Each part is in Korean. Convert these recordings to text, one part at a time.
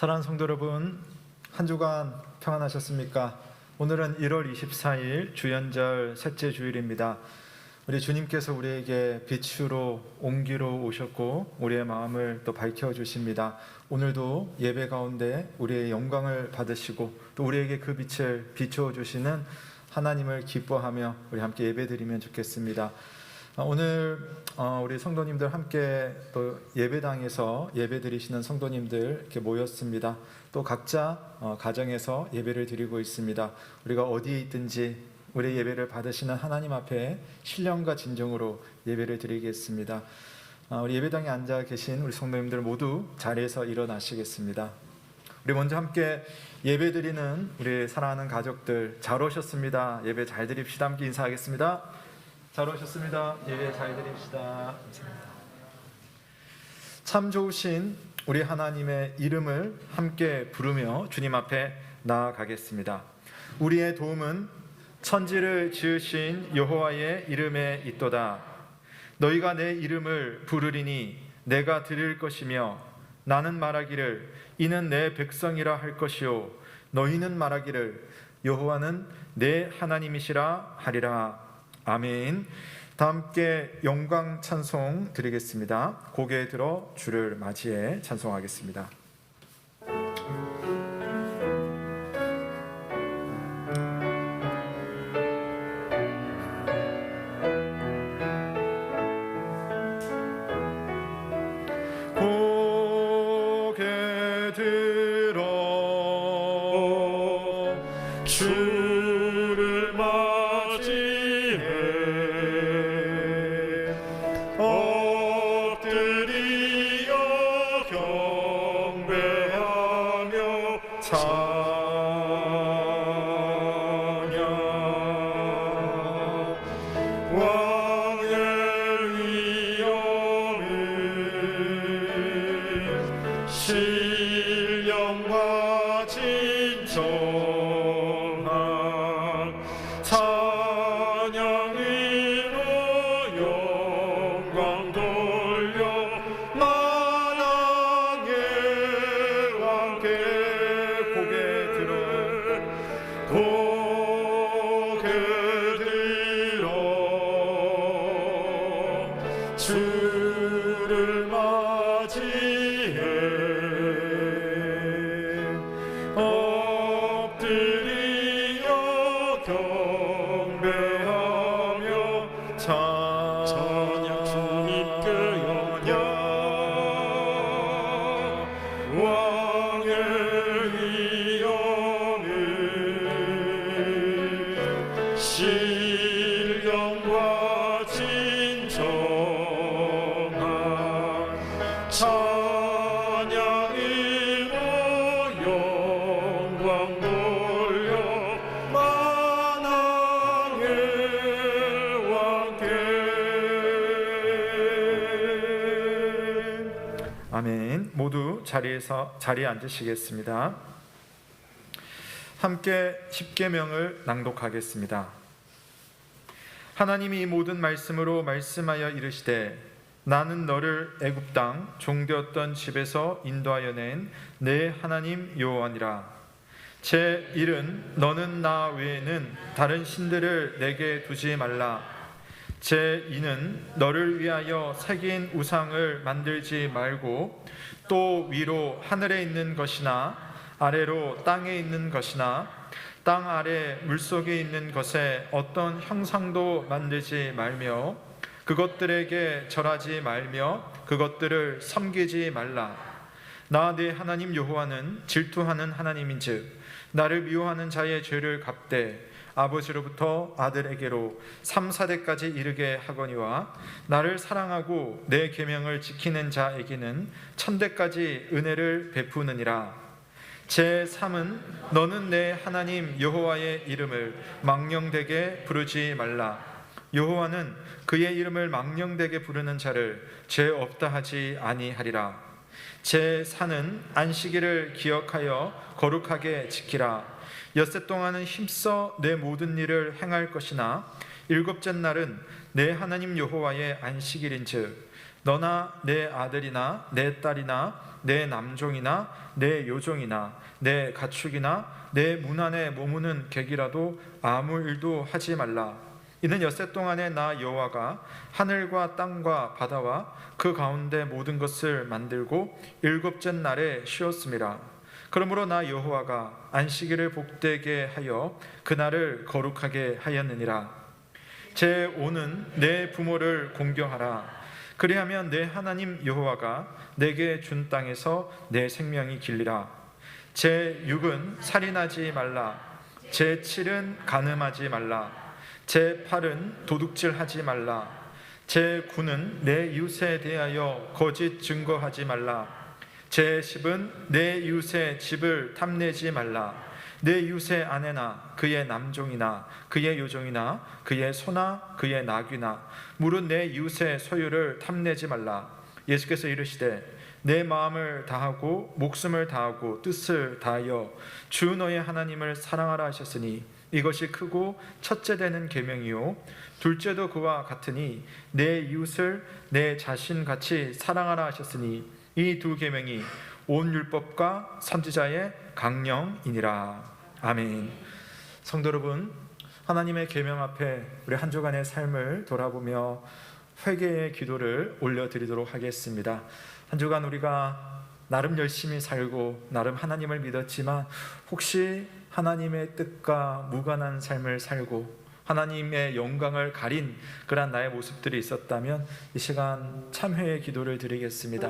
사랑하는 성도 여러분, 한 주간 평안하셨습니까? 오늘은 1월 24일 주연절 셋째 주일입니다. 우리 주님께서 우리에게 빛으로 온기로 오셨고 우리의 마음을 또 밝혀주십니다. 오늘도 예배 가운데 우리의 영광을 받으시고 또 우리에게 그 빛을 비춰주시는 하나님을 기뻐하며 우리 함께 예배드리면 좋겠습니다. 오늘 우리 성도님들 함께 또 예배당에서 예배드리시는 성도님들 이렇게 모였습니다. 또 각자 가정에서 예배를 드리고 있습니다. 우리가 어디에 있든지 우리 예배를 받으시는 하나님 앞에 신령과 진정으로 예배를 드리겠습니다. 우리 예배당에 앉아 계신 우리 성도님들 모두 자리에서 일어나시겠습니다. 우리 먼저 함께 예배드리는 우리 사랑하는 가족들 잘 오셨습니다. 예배 잘 드립시다. 함께 인사하겠습니다. 잘 오셨습니다. 예배 잘 드립시다. 감사합니다. 참 좋으신 우리 하나님의 이름을 함께 부르며 주님 앞에 나아가겠습니다. 우리의 도움은 천지를 지으신 여호와의 이름에 있도다. 너희가 내 이름을 부르리니 내가 들을 것이며 나는 말하기를 이는 내 백성이라 할 것이요 너희는 말하기를 여호와는 내 하나님이시라 하리라. 아멘. 다 함께 영광 찬송 드리겠습니다. 고개 들어 주를 맞이해 찬송하겠습니다. 고개 들어 주를 맞이해 엎드리어 경배하며 찬양 왕의 위엄을 신령과 진정한 찬양으로 영광 돌려 만왕의 왕께 고개 들어 주를 맞이해 엎드리어 경배하며 찬양 주님께 영광 왕의 위엄을 신령과 진정한 찬양으로 영광 돌려 만왕의 왕께 아멘. 모두 자리에 앉으시겠습니다. 함께 십계명을 낭독하겠습니다. 하나님이 이 모든 말씀으로 말씀하여 이르시되 나는 너를 애굽 땅 종되었던 집에서 인도하여 낸 내 하나님 여호와니라. 제 1은 너는 나 외에는 다른 신들을 내게 두지 말라. 제 2는 너를 위하여 새긴 우상을 만들지 말고 또 위로 하늘에 있는 것이나 아래로 땅에 있는 것이나 땅 아래 물속에 있는 것에 어떤 형상도 만들지 말며 그것들에게 절하지 말며 그것들을 섬기지 말라. 나 내 하나님 여호와는 질투하는 하나님인즉 나를 미워하는 자의 죄를 갚되 아버지로부터 아들에게로 3, 4대까지 이르게 하거니와 나를 사랑하고 내 계명을 지키는 자에게는 1000대까지 은혜를 베푸느니라. 제3은 너는 내 하나님 여호와의 이름을 망령되게 부르지 말라. 여호와는 그의 이름을 망령되게 부르는 자를 죄 없다 하지 아니하리라. 제4는 안식일을 기억하여 거룩하게 지키라. 엿새 동안은 힘써 내 모든 일을 행할 것이나 일곱째 날은 내 하나님 여호와의 안식일인즉 너나 내 아들이나 내 딸이나 내 남종이나 내 요종이나 내 가축이나 내 문 안에 머무는 객이라도 아무 일도 하지 말라. 이는 엿새 동안에 나 여호와가 하늘과 땅과 바다와 그 가운데 모든 것을 만들고 일곱째 날에 쉬었음이라. 그러므로 나 여호와가 안식일을 복되게 하여 그날을 거룩하게 하였느니라. 제 오는 내 부모를 공경하라. 그리하면 내 하나님 여호와가 내게 준 땅에서 내 생명이 길리라. 제 6은 살인하지 말라. 제 7은 간음하지 말라. 제 8은 도둑질하지 말라. 제 9는 내 이웃에 대하여 거짓 증거하지 말라. 제 10은 내 이웃의 집을 탐내지 말라. 내 이웃의 아내나 그의 남종이나 그의 요종이나 그의 소나 그의 나귀나 무릇 내 이웃의 소유를 탐내지 말라. 예수께서 이르시되 내 마음을 다하고 목숨을 다하고 뜻을 다하여 주 너의 하나님을 사랑하라 하셨으니 이것이 크고 첫째 되는 계명이요 둘째도 그와 같으니 내 이웃을 내 자신같이 사랑하라 하셨으니 이 두 계명이 온 율법과 선지자의 강령이니라. 아멘. 성도 여러분, 하나님의 계명 앞에 우리 한 주간의 삶을 돌아보며 회개의 기도를 올려드리도록 하겠습니다. 한 주간 우리가 나름 열심히 살고 나름 하나님을 믿었지만 혹시 하나님의 뜻과 무관한 삶을 살고 하나님의 영광을 가린 그러한 나의 모습들이 있었다면 이 시간 참회의 기도를 드리겠습니다.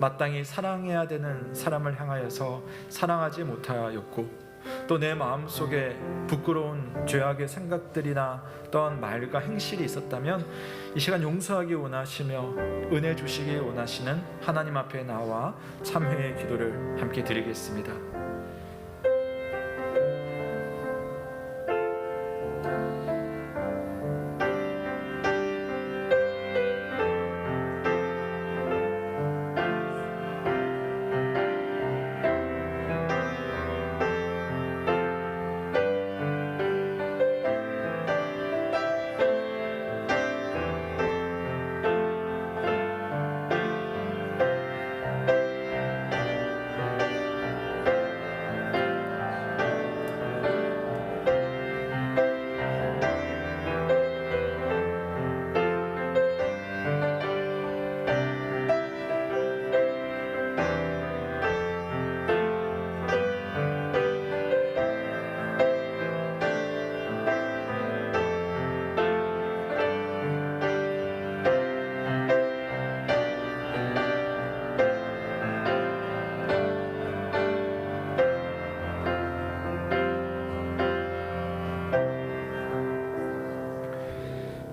마땅히 사랑해야 되는 사람을 향하여서 사랑하지 못하였고 또 내 마음속에 부끄러운 죄악의 생각들이나 어떤 말과 행실이 있었다면 이 시간 용서하기 원하시며 은혜 주시기 원하시는 하나님 앞에 나와 참회의 기도를 함께 드리겠습니다.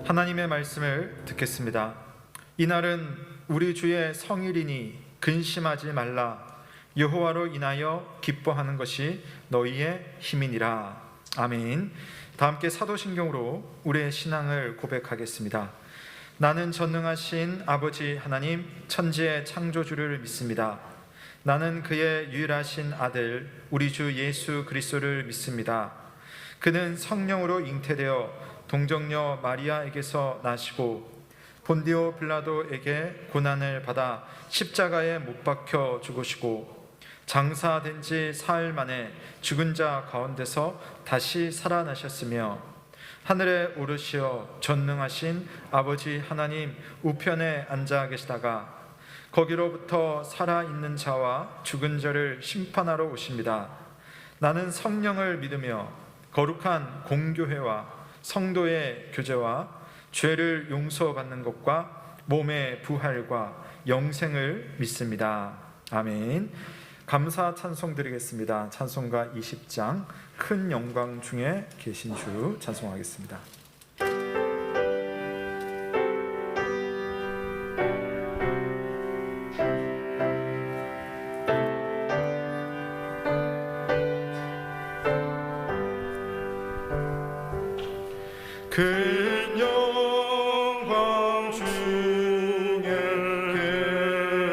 하나님의 말씀을 듣겠습니다. 이날은 우리 주의 성일이니 근심하지 말라. 여호와로 인하여 기뻐하는 것이 너희의 힘이니라. 아멘. 다 함께 사도신경으로 우리의 신앙을 고백하겠습니다. 나는 전능하신 아버지 하나님 천지의 창조주를 믿습니다. 나는 그의 유일하신 아들 우리 주 예수 그리스도를 믿습니다. 그는 성령으로 잉태되어 동정녀 마리아에게서 나시고 본디오 빌라도에게 고난을 받아 십자가에 못 박혀 죽으시고 장사된 지 사흘 만에 죽은 자 가운데서 다시 살아나셨으며 하늘에 오르시어 전능하신 아버지 하나님 우편에 앉아 계시다가 거기로부터 살아있는 자와 죽은 자를 심판하러 오십니다. 나는 성령을 믿으며 거룩한 공교회와 성도의 교제와 죄를 용서받는 것과 몸의 부활과 영생을 믿습니다. 아멘. 감사 찬송 드리겠습니다. 찬송가 20장 큰 영광 중에 계신 주 찬송하겠습니다. 큰 영광 중에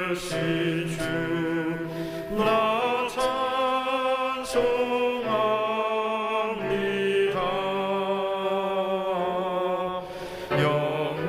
계신 주 나 찬송합니다. 영광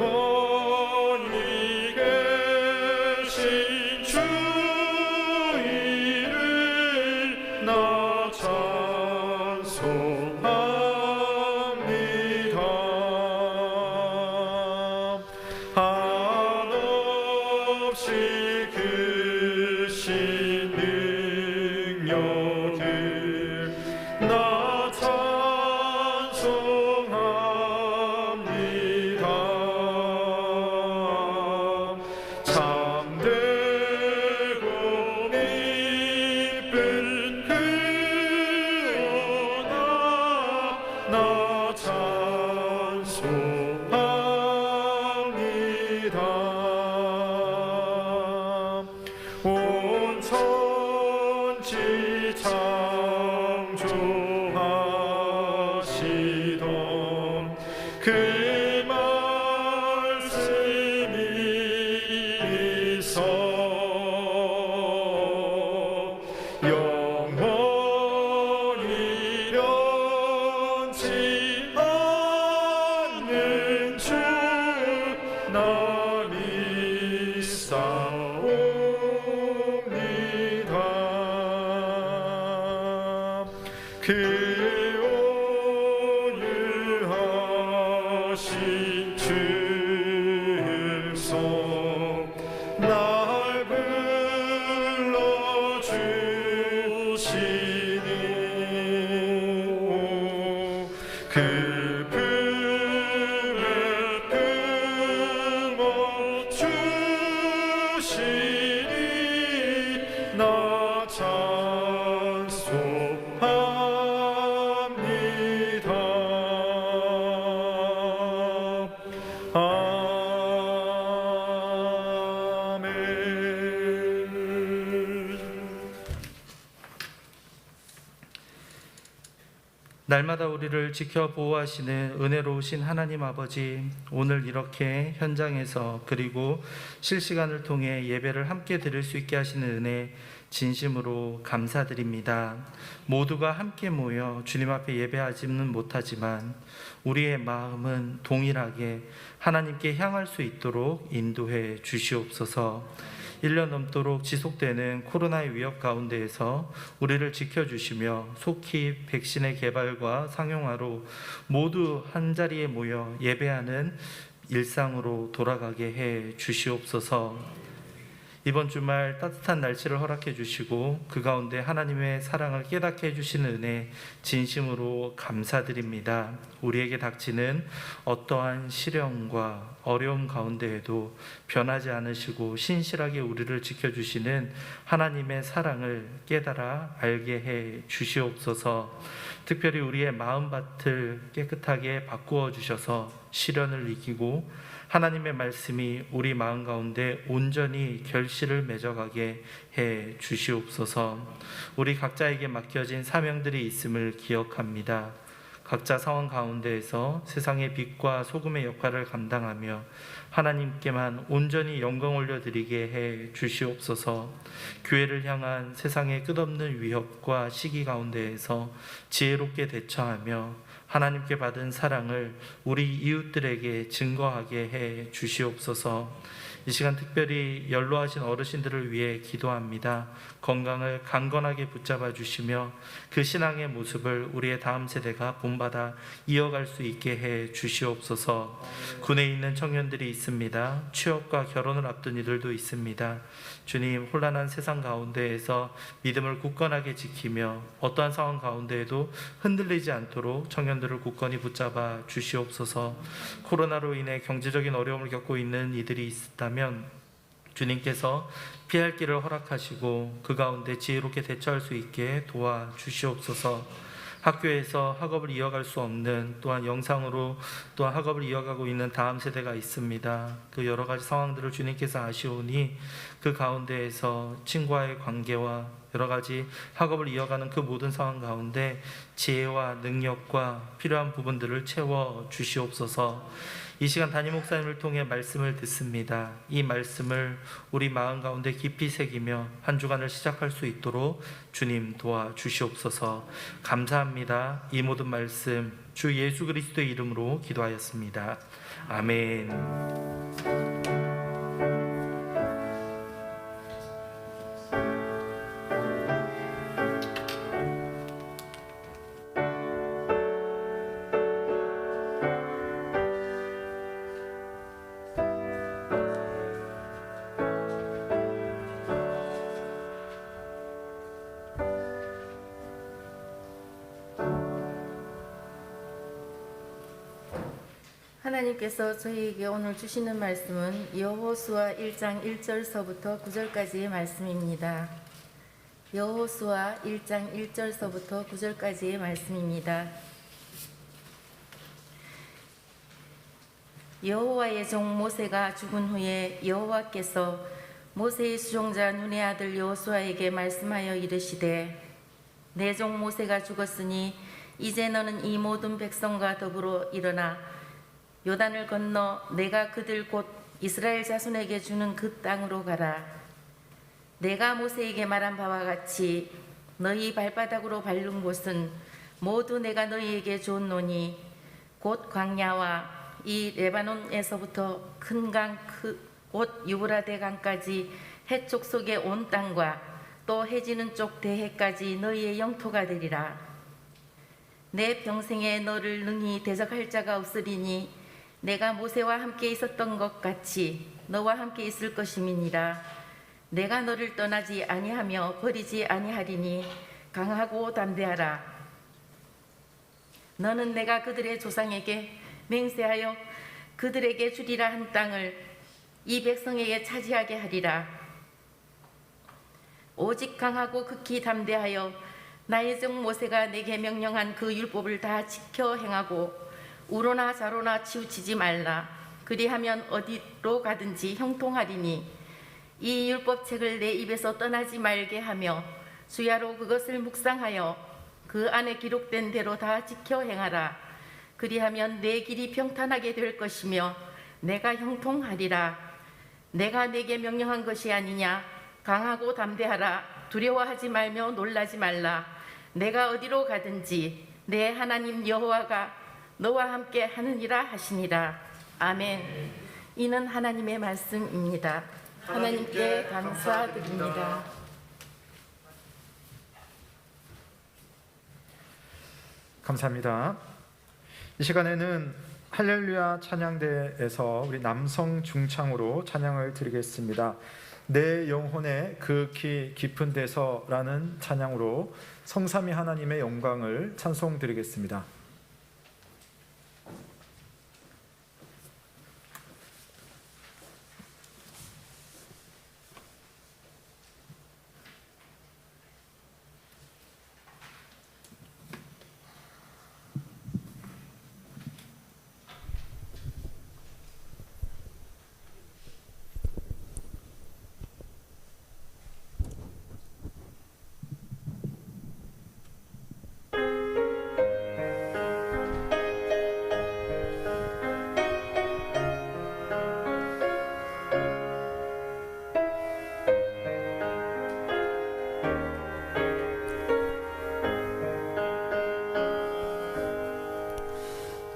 날마다 우리를 지켜 보호하시는 은혜로우신 하나님 아버지, 오늘 이렇게 현장에서 그리고 실시간을 통해 예배를 함께 드릴 수 있게 하시는 은혜 진심으로 감사드립니다. 모두가 함께 모여 주님 앞에 예배하지는 못하지만 우리의 마음은 동일하게 하나님께 향할 수 있도록 인도해 주시옵소서. 1년 넘도록 지속되는 코로나의 위협 가운데에서 우리를 지켜주시며 속히 백신의 개발과 상용화로 모두 한자리에 모여 예배하는 일상으로 돌아가게 해 주시옵소서. 이번 주말 따뜻한 날씨를 허락해 주시고 그 가운데 하나님의 사랑을 깨닫게 해주시는 은혜 진심으로 감사드립니다. 우리에게 닥치는 어떠한 시련과 어려움 가운데에도 변하지 않으시고 신실하게 우리를 지켜주시는 하나님의 사랑을 깨달아 알게 해 주시옵소서. 특별히 우리의 마음밭을 깨끗하게 바꾸어 주셔서 시련을 이기고 하나님의 말씀이 우리 마음 가운데 온전히 결실을 맺어가게 해 주시옵소서. 우리 각자에게 맡겨진 사명들이 있음을 기억합니다. 각자 상황 가운데에서 세상의 빛과 소금의 역할을 감당하며 하나님께만 온전히 영광 올려드리게 해 주시옵소서. 교회를 향한 세상의 끝없는 위협과 시기 가운데에서 지혜롭게 대처하며 하나님께 받은 사랑을 우리 이웃들에게 증거하게 해 주시옵소서. 이 시간 특별히 연로하신 어르신들을 위해 기도합니다. 건강을 강건하게 붙잡아 주시며 그 신앙의 모습을 우리의 다음 세대가 본받아 이어갈 수 있게 해 주시옵소서. 군에 있는 청년들이 있습니다. 취업과 결혼을 앞둔 이들도 있습니다. 주님, 혼란한 세상 가운데에서 믿음을 굳건하게 지키며 어떠한 상황 가운데에도 흔들리지 않도록 청년들을 굳건히 붙잡아 주시옵소서. 코로나로 인해 경제적인 어려움을 겪고 있는 이들이 있다면 주님께서 피할 길을 허락하시고 그 가운데 지혜롭게 대처할 수 있게 도와주시옵소서. 학교에서 학업을 이어갈 수 없는, 또한 영상으로 또한 학업을 이어가고 있는 다음 세대가 있습니다. 그 여러 가지 상황들을 주님께서 아시오니 그 가운데에서 친구와의 관계와 여러 가지 학업을 이어가는 그 모든 상황 가운데 지혜와 능력과 필요한 부분들을 채워 주시옵소서. 이 시간 담임 목사님을 통해 말씀을 듣습니다. 이 말씀을 우리 마음 가운데 깊이 새기며 한 주간을 시작할 수 있도록 주님 도와주시옵소서. 감사합니다. 이 모든 말씀 주 예수 그리스도의 이름으로 기도하였습니다. 아멘. 하나님께서 저희에게 오늘 주시는 말씀은 여호수아 1장 1절서부터 9절까지의 말씀입니다. 여호수아 1장 1절서부터 9절까지의 말씀입니다. 여호와의 종 모세가 죽은 후에 여호와께서 모세의 수종자 눈의 아들 여호수아에게 말씀하여 이르시되 내 종 모세가 죽었으니 이제 너는 이 모든 백성과 더불어 일어나 요단을 건너 내가 그들 곧 이스라엘 자손에게 주는 그 땅으로 가라. 내가 모세에게 말한 바와 같이 너희 발바닥으로 밟는 곳은 모두 내가 너희에게 줬노니 곧 광야와 이 레바논에서부터 큰 강 곧 유브라데 강까지 해쪽 속의 온 땅과 또 해지는 쪽 대해까지 너희의 영토가 되리라. 내 평생에 너를 능히 대적할 자가 없으리니 내가 모세와 함께 있었던 것 같이 너와 함께 있을 것임이니라. 내가 너를 떠나지 아니하며 버리지 아니하리니 강하고 담대하라. 너는 내가 그들의 조상에게 맹세하여 그들에게 주리라 한 땅을 이 백성에게 차지하게 하리라. 오직 강하고 극히 담대하여 나의 종 모세가 내게 명령한 그 율법을 다 지켜 행하고 우로나 좌로나 치우치지 말라. 그리하면 어디로 가든지 형통하리니 이 율법책을 내 입에서 떠나지 말게 하며 주야로 그것을 묵상하여 그 안에 기록된 대로 다 지켜 행하라. 그리하면 내 길이 평탄하게 될 것이며 내가 형통하리라. 내가 내게 명령한 것이 아니냐. 강하고 담대하라. 두려워하지 말며 놀라지 말라. 내가 어디로 가든지 내 하나님 여호와가 너와 함께 하느니라 하시니라. 아멘. 이는 하나님의 말씀입니다. 하나님께 감사드립니다. 감사합니다. 이 시간에는 할렐루야 찬양대에서 우리 남성 중창으로 찬양을 드리겠습니다. 내 영혼의 극히 깊은 데서라는 찬양으로 성삼위 하나님의 영광을 찬송 드리겠습니다.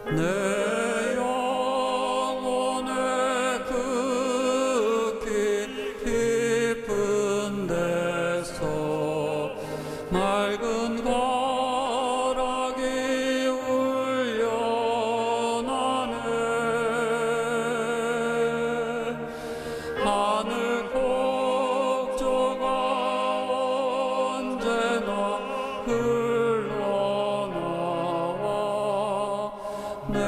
내 영혼의 극히 깊은 데서 맑은 가락이 울려나네. 하늘 곡조가 언제나 흘러나와 내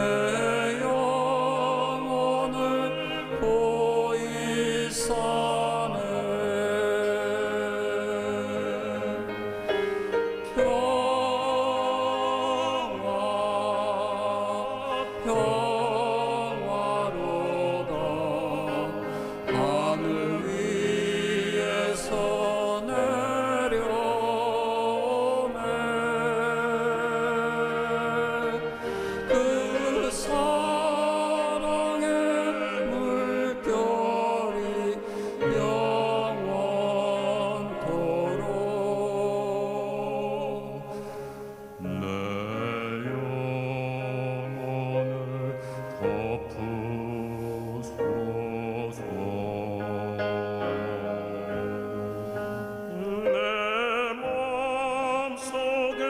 영혼을 보이 사네. 평화로다 하늘 위에서 내려오네. 그 사랑의 물결이 영원토록 내 영혼을 덮으소서. 내 맘속에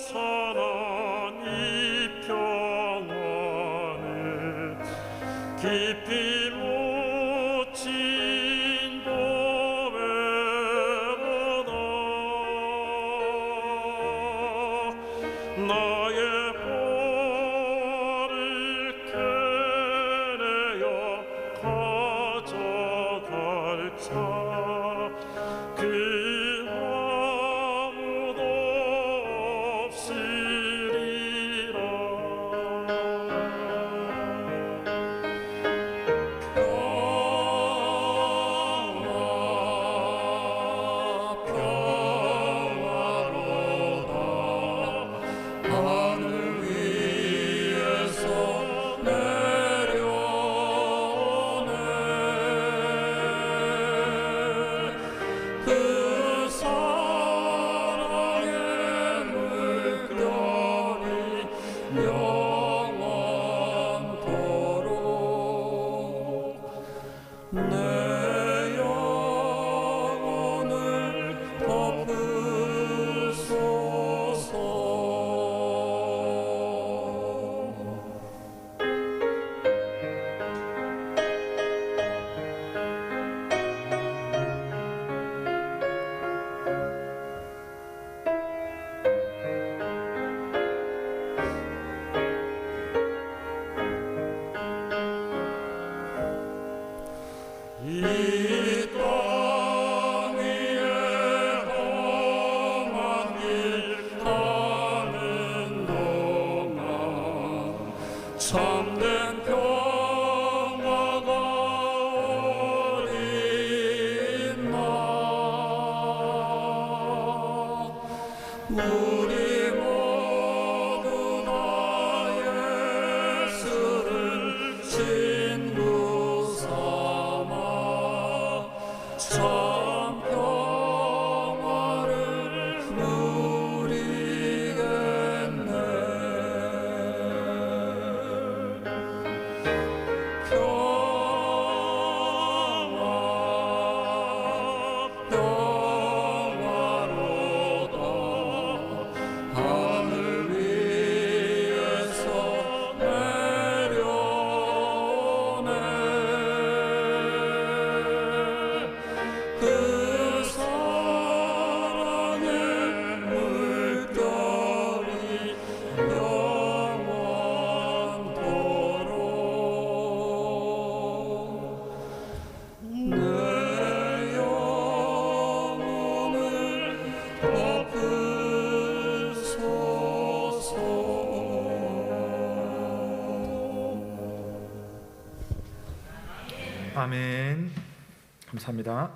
솟아난 이 평안을 깊이 묻힌 보배보다 나의 보를 차 그 아무도 없으리라 평화로다 하늘 위에서 내려오네 그 사랑의 물결이 영원토록 내 영혼을 덮으소서. 이 땅 위에 험한 길 가는 동안 참된 평화가 어딨나 우리 모두 다 예수를 친구 삼아 참 평화를 누리겠네 평화로다 하늘 위에서 내려오네 그 사랑의 물결이 영원토록 내 영혼을 덮으소서. 아멘. 감사합니다.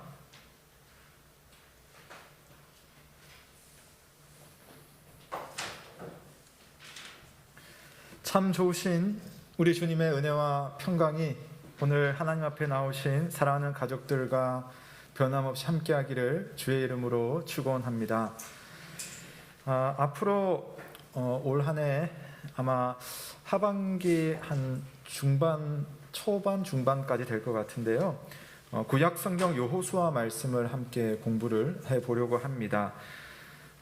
참 좋으신 우리 주님의 은혜와 평강이 오늘 하나님 앞에 나오신 사랑하는 가족들과 변함없이 함께하기를 주의 이름으로 축원합니다. 앞으로 올 한 해 아마 하반기 한 초반 중반까지 될 것 같은데요. 구약 성경 여호수아 말씀을 함께 공부를 해보려고 합니다.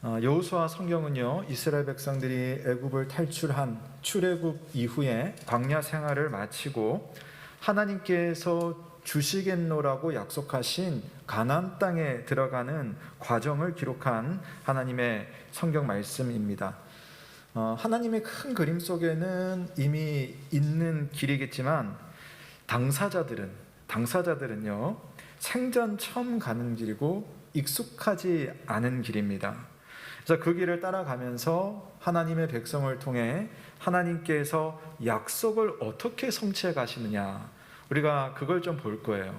여호수아 성경은요, 이스라엘 백성들이 애굽을 탈출한 출애굽 이후에 광야 생활을 마치고 하나님께서 주시겠노라고 약속하신 가나안 땅에 들어가는 과정을 기록한 하나님의 성경 말씀입니다. 하나님의 큰 그림 속에는 이미 있는 길이겠지만 당사자들은요, 생전 처음 가는 길이고 익숙하지 않은 길입니다. 그래서 그 길을 따라가면서 하나님의 백성을 통해 하나님께서 약속을 어떻게 성취해 가시느냐, 우리가 그걸 좀 볼 거예요.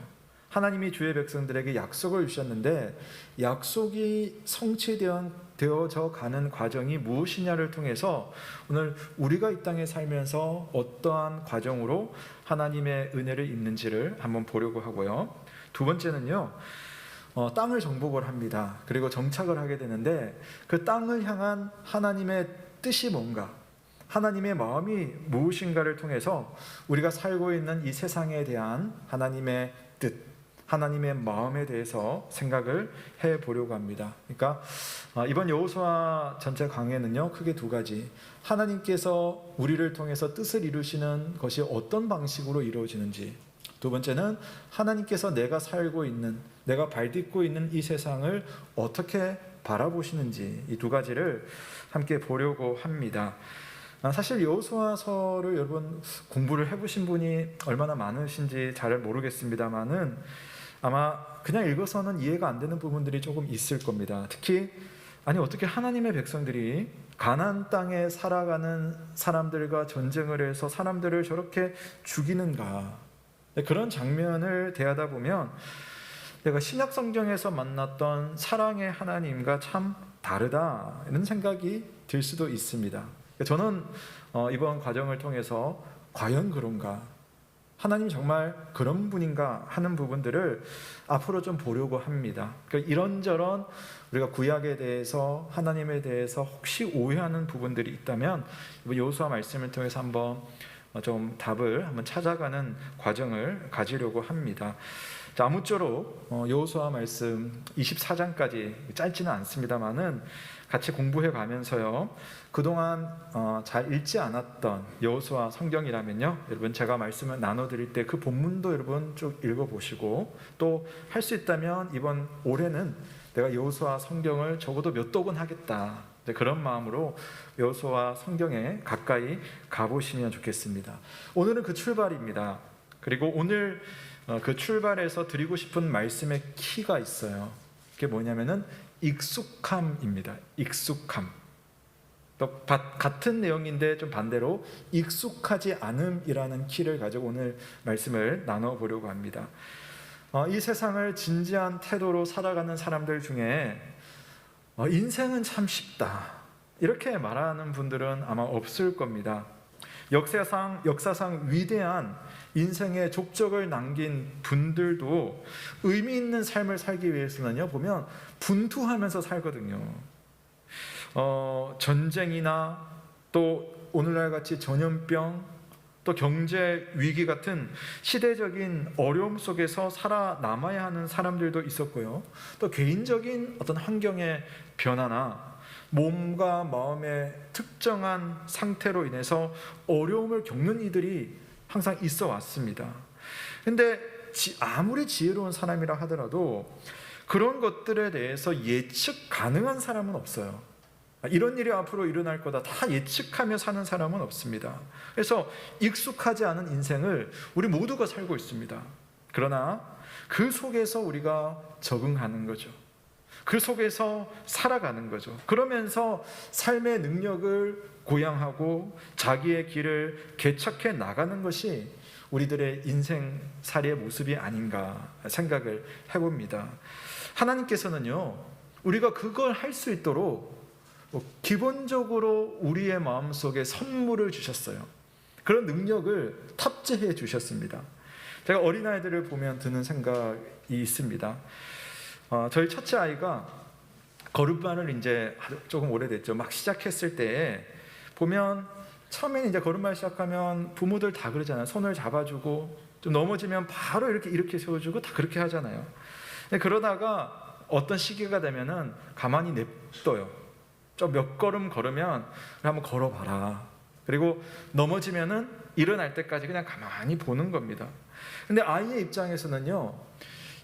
하나님이 주의 백성들에게 약속을 주셨는데 약속이 성취되어져 가는 과정이 무엇이냐를 통해서 오늘 우리가 이 땅에 살면서 어떠한 과정으로 하나님의 은혜를 입는지를 한번 보려고 하고요. 두 번째는요, 땅을 정복을 합니다. 그리고 정착을 하게 되는데 그 땅을 향한 하나님의 뜻이 뭔가, 하나님의 마음이 무엇인가를 통해서 우리가 살고 있는 이 세상에 대한 하나님의 뜻, 하나님의 마음에 대해서 생각을 해보려고 합니다. 그러니까 이번 여호수아 전체 강해는요, 크게 두 가지, 하나님께서 우리를 통해서 뜻을 이루시는 것이 어떤 방식으로 이루어지는지, 두 번째는 하나님께서 내가 살고 있는, 내가 발딛고 있는 이 세상을 어떻게 바라보시는지, 이 두 가지를 함께 보려고 합니다. 사실 여호수아서를 여러분 공부를 해보신 분이 얼마나 많으신지 잘 모르겠습니다만은 아마 그냥 읽어서는 이해가 안 되는 부분들이 조금 있을 겁니다. 특히 아니 어떻게 하나님의 백성들이 가나안 땅에 살아가는 사람들과 전쟁을 해서 사람들을 저렇게 죽이는가. 그런 장면을 대하다 보면 내가 신약 성경에서 만났던 사랑의 하나님과 참 다르다 이런 생각이 들 수도 있습니다. 저는 이번 과정을 통해서 과연 그런가, 하나님 정말 그런 분인가 하는 부분들을 앞으로 좀 보려고 합니다. 그러니까 이런저런 우리가 구약에 대해서 하나님에 대해서 혹시 오해하는 부분들이 있다면 이번 여호수아 말씀을 통해서 한번 좀 답을 한번 찾아가는 과정을 가지려고 합니다. 자, 아무쪼록 여호수아 말씀 24장까지 짧지는 않습니다만은 같이 공부해 가면서요. 그동안 잘 읽지 않았던 여호수아 성경이라면요. 여러분 제가 말씀을 나눠드릴 때 그 본문도 여러분 쭉 읽어보시고 또 할 수 있다면 이번 올해는 내가 여호수아 성경을 적어도 몇 독은 하겠다. 그런 마음으로 여호수아 성경에 가까이 가보시면 좋겠습니다. 오늘은 그 출발입니다. 그리고 오늘 그 출발에서 드리고 싶은 말씀의 키가 있어요. 그게 뭐냐면은 익숙함입니다. 익숙함. 또 같은 내용인데 좀 반대로 익숙하지 않음이라는 키를 가지고 오늘 말씀을 나눠보려고 합니다. 이 세상을 진지한 태도로 살아가는 사람들 중에 인생은 참 쉽다 이렇게 말하는 분들은 아마 없을 겁니다. 역사상 위대한 인생의 족적을 남긴 분들도 의미 있는 삶을 살기 위해서는요, 보면 분투하면서 살거든요. 전쟁이나 또 오늘날 같이 전염병, 또 경제 위기 같은 시대적인 어려움 속에서 살아남아야 하는 사람들도 있었고요. 또 개인적인 어떤 환경의 변화나 몸과 마음의 특정한 상태로 인해서 어려움을 겪는 이들이 항상 있어 왔습니다. 근데 아무리 지혜로운 사람이라 하더라도 그런 것들에 대해서 예측 가능한 사람은 없어요. 이런 일이 앞으로 일어날 거다 다 예측하며 사는 사람은 없습니다. 그래서 익숙하지 않은 인생을 우리 모두가 살고 있습니다. 그러나 그 속에서 우리가 적응하는 거죠. 그 속에서 살아가는 거죠. 그러면서 삶의 능력을 고양하고 자기의 길을 개척해 나가는 것이 우리들의 인생살이의 모습이 아닌가 생각을 해봅니다. 하나님께서는요, 우리가 그걸 할 수 있도록 기본적으로 우리의 마음속에 선물을 주셨어요. 그런 능력을 탑재해 주셨습니다. 제가 어린아이들을 보면 드는 생각이 있습니다. 저희 첫째 아이가 걸음마를 이제 조금 오래됐죠. 막 시작했을 때 보면 처음에는 이제 걸음마 시작하면 부모들 다 그러잖아요. 손을 잡아주고 좀 넘어지면 바로 이렇게 세워주고 다 그렇게 하잖아요. 그러다가 어떤 시기가 되면은 가만히 냅둬요. 좀 몇 걸음 걸으면 한번 걸어봐라. 그리고 넘어지면은 일어날 때까지 그냥 가만히 보는 겁니다. 근데 아이의 입장에서는요,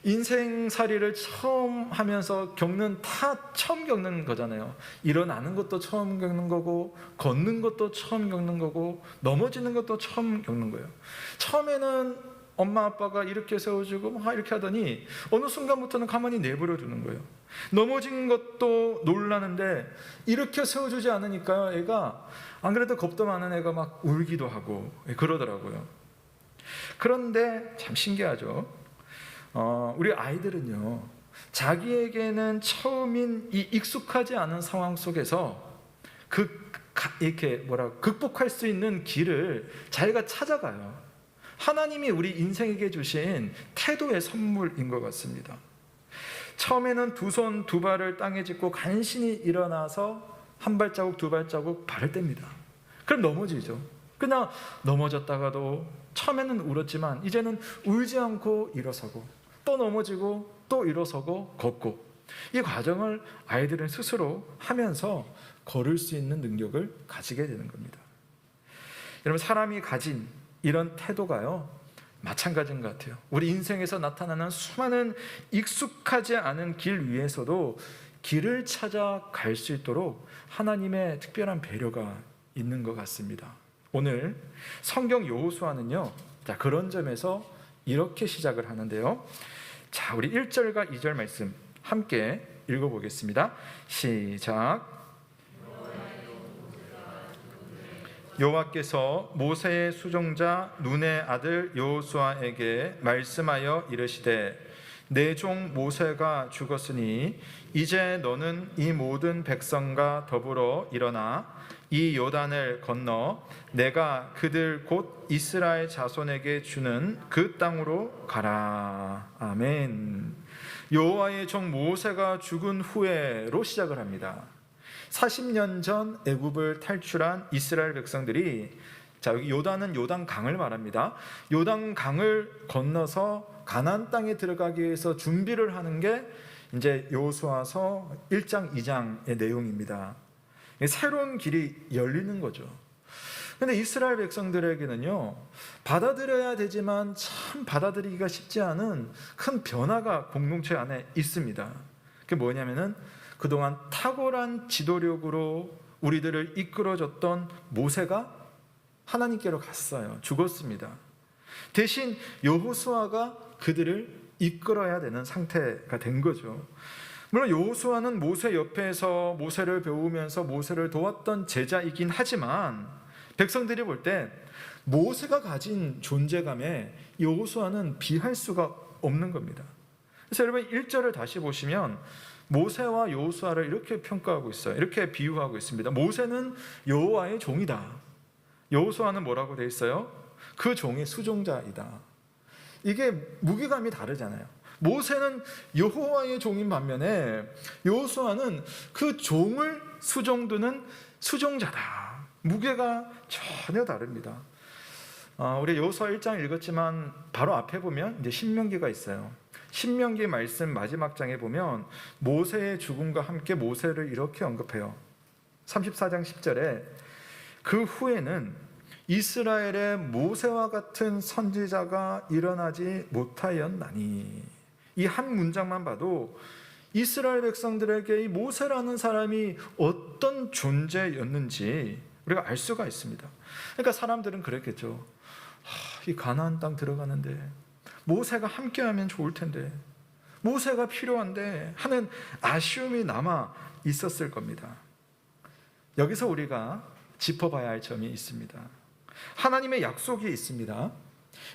인생살이를 처음 하면서 처음 겪는 거잖아요. 일어나는 것도 처음 겪는 거고, 걷는 것도 처음 겪는 거고, 넘어지는 것도 처음 겪는 거예요. 처음에는 엄마 아빠가 이렇게 세워주고 막 이렇게 하더니 어느 순간부터는 가만히 내버려 두는 거예요. 넘어진 것도 놀라는데 이렇게 세워주지 않으니까요, 애가 안 그래도 겁도 많은 애가 막 울기도 하고 그러더라고요. 그런데 참 신기하죠. 우리 아이들은요, 자기에게는 처음인 이 익숙하지 않은 상황 속에서 극복할 수 있는 길을 자기가 찾아가요. 하나님이 우리 인생에게 주신 태도의 선물인 것 같습니다. 처음에는 두 손 두 발을 땅에 짚고 간신히 일어나서 한 발자국 두 발자국 발을 뗍니다. 그럼 넘어지죠. 그냥 넘어졌다가도 처음에는 울었지만 이제는 울지 않고 일어서고 또 넘어지고 또 일어서고 걷고, 이 과정을 아이들은 스스로 하면서 걸을 수 있는 능력을 가지게 되는 겁니다. 여러분, 사람이 가진 이런 태도가요, 마찬가지인 것 같아요. 우리 인생에서 나타나는 수많은 익숙하지 않은 길 위에서도 길을 찾아갈 수 있도록 하나님의 특별한 배려가 있는 것 같습니다. 오늘 성경 여호수아는요, 그런 점에서 이렇게 시작을 하는데요. 자, 우리 1절과 2절 말씀 함께 읽어보겠습니다. 시작. 여호와께서 모세의 수종자 눈의 아들 여호수아에게 말씀하여 이르시되 내 종 모세가 죽었으니 이제 너는 이 모든 백성과 더불어 일어나 이 요단을 건너 내가 그들 곧 이스라엘 자손에게 주는 그 땅으로 가라. 아멘. 여호와의 종 모세가 죽은 후에로 시작을 합니다. 40년 전 애굽을 탈출한 이스라엘 백성들이, 자, 여기 요단은 요단강을 말합니다. 요단강을 건너서 가나안 땅에 들어가기 위해서 준비를 하는 게 이제 여호수아서 1장 2장의 내용입니다. 새로운 길이 열리는 거죠. 근데 이스라엘 백성들에게는요, 받아들여야 되지만 참 받아들이기가 쉽지 않은 큰 변화가 공동체 안에 있습니다. 그게 뭐냐면은 그동안 탁월한 지도력으로 우리들을 이끌어줬던 모세가 하나님께로 갔어요. 죽었습니다. 대신 여호수아가 그들을 이끌어야 되는 상태가 된 거죠. 물론 여호수아는 모세 옆에서 모세를 배우면서 모세를 도왔던 제자이긴 하지만 백성들이 볼 때 모세가 가진 존재감에 여호수아는 비할 수가 없는 겁니다. 그래서 여러분 1절을 다시 보시면 모세와 여호수아를 이렇게 평가하고 있어요. 이렇게 비유하고 있습니다. 모세는 여호와의 종이다. 여호수아는 뭐라고 돼 있어요? 그 종의 수종자이다. 이게 무게감이 다르잖아요. 모세는 여호와의 종인 반면에 여호수아는 그 종을 수종두는 수종자다. 무게가 전혀 다릅니다. 우리 여호수아 1장 읽었지만 바로 앞에 보면 이제 신명기가 있어요. 신명기 말씀 마지막 장에 보면 모세의 죽음과 함께 모세를 이렇게 언급해요. 34장 10절에 그 후에는 이스라엘의 모세와 같은 선지자가 일어나지 못하였나니. 이 한 문장만 봐도 이스라엘 백성들에게 이 모세라는 사람이 어떤 존재였는지 우리가 알 수가 있습니다. 그러니까 사람들은 그랬겠죠. 이 가나안 땅 들어가는데 모세가 함께하면 좋을 텐데, 모세가 필요한데 하는 아쉬움이 남아 있었을 겁니다. 여기서 우리가 짚어봐야 할 점이 있습니다. 하나님의 약속이 있습니다.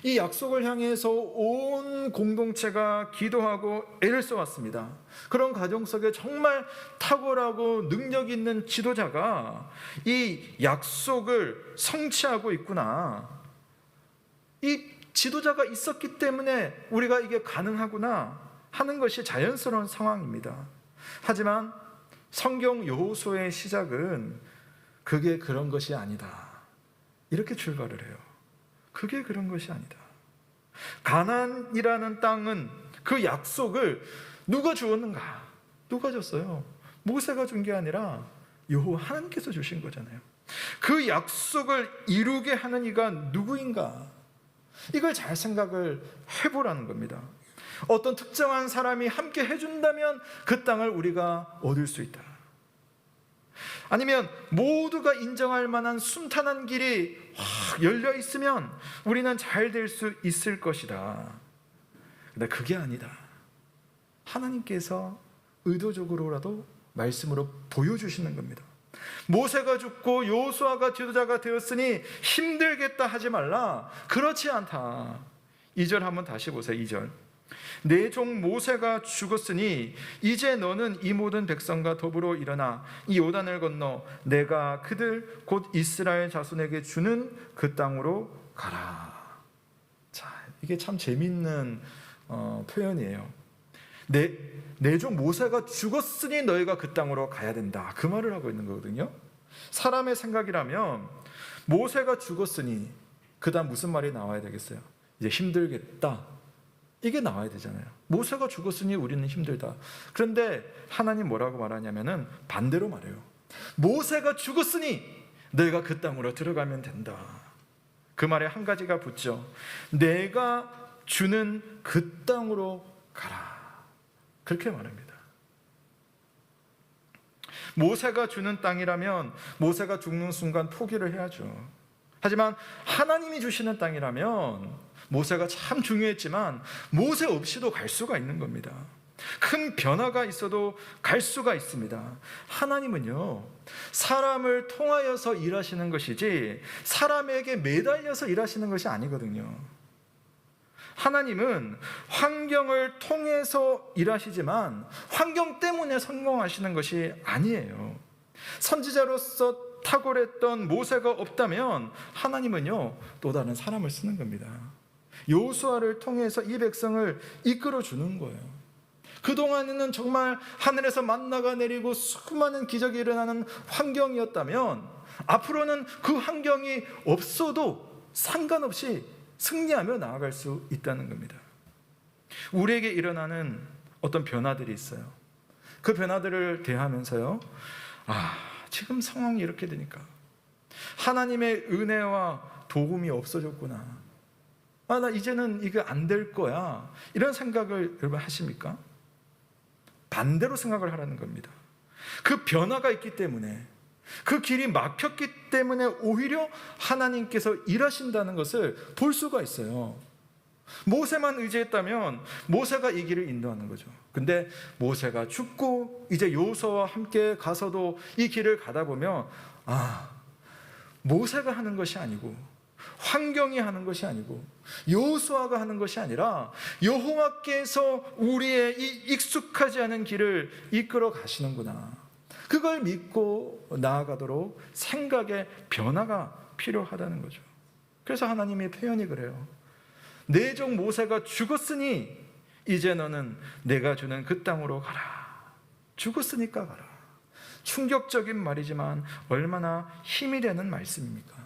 이 약속을 향해서 온 공동체가 기도하고 애를 써왔습니다. 그런 과정 속에 정말 탁월하고 능력 있는 지도자가 이 약속을 성취하고 있구나, 이 지도자가 있었기 때문에 우리가 이게 가능하구나 하는 것이 자연스러운 상황입니다. 하지만 성경 여호수아의 시작은 그게 그런 것이 아니다, 이렇게 출발을 해요. 그게 그런 것이 아니다. 가나안이라는 땅은 그 약속을 누가 주었는가? 누가 줬어요? 모세가 준 게 아니라 여호와 하나님께서 주신 거잖아요. 그 약속을 이루게 하는 이가 누구인가? 이걸 잘 생각을 해보라는 겁니다. 어떤 특정한 사람이 함께 해준다면 그 땅을 우리가 얻을 수 있다. 아니면 모두가 인정할 만한 순탄한 길이 확 열려 있으면 우리는 잘 될 수 있을 것이다. 근데 그게 아니다. 하나님께서 의도적으로라도 말씀으로 보여주시는 겁니다. 모세가 죽고 여호수아가 지도자가 되었으니 힘들겠다 하지 말라. 그렇지 않다. 2절 한번 다시 보세요. 2절. 내 종 모세가 죽었으니 이제 너는 이 모든 백성과 더불어 일어나 이 요단을 건너 내가 그들 곧 이스라엘 자손에게 주는 그 땅으로 가라. 자, 이게 참 재밌는 표현이에요. 내 종 모세가 죽었으니 너희가 그 땅으로 가야 된다, 그 말을 하고 있는 거거든요. 사람의 생각이라면 모세가 죽었으니 그 다음 무슨 말이 나와야 되겠어요? 이제 힘들겠다, 이게 나와야 되잖아요. 모세가 죽었으니 우리는 힘들다. 그런데 하나님 뭐라고 말하냐면은 반대로 말해요. 모세가 죽었으니 너희가 그 땅으로 들어가면 된다. 그 말에 한 가지가 붙죠. 내가 주는 그 땅으로 가라, 그렇게 말합니다. 모세가 주는 땅이라면 모세가 죽는 순간 포기를 해야죠. 하지만 하나님이 주시는 땅이라면 모세가 참 중요했지만 모세 없이도 갈 수가 있는 겁니다. 큰 변화가 있어도 갈 수가 있습니다. 하나님은요, 사람을 통하여서 일하시는 것이지 사람에게 매달려서 일하시는 것이 아니거든요. 하나님은 환경을 통해서 일하시지만 환경 때문에 성공하시는 것이 아니에요. 선지자로서 탁월했던 모세가 없다면 하나님은요, 또 다른 사람을 쓰는 겁니다. 여호수아를 통해서 이 백성을 이끌어 주는 거예요. 그동안에는 정말 하늘에서 만나가 내리고 수많은 기적이 일어나는 환경이었다면 앞으로는 그 환경이 없어도 상관없이 승리하며 나아갈 수 있다는 겁니다. 우리에게 일어나는 어떤 변화들이 있어요. 그 변화들을 대하면서요, 지금 상황이 이렇게 되니까 하나님의 은혜와 도움이 없어졌구나. 나 이제는 이거 안 될 거야. 이런 생각을 여러분 하십니까? 반대로 생각을 하라는 겁니다. 그 변화가 있기 때문에, 그 길이 막혔기 때문에 오히려 하나님께서 일하신다는 것을 볼 수가 있어요. 모세만 의지했다면 모세가 이 길을 인도하는 거죠. 근데 모세가 죽고 이제 여호수아와 함께 가서도 이 길을 가다 보면 모세가 하는 것이 아니고 환경이 하는 것이 아니고 여호수아가 하는 것이 아니라 여호와께서 우리의 이 익숙하지 않은 길을 이끌어 가시는구나. 그걸 믿고 나아가도록 생각의 변화가 필요하다는 거죠. 그래서 하나님의 표현이 그래요. 내 종 모세가 죽었으니 이제 너는 내가 주는 그 땅으로 가라. 죽었으니까 가라. 충격적인 말이지만 얼마나 힘이 되는 말씀입니까?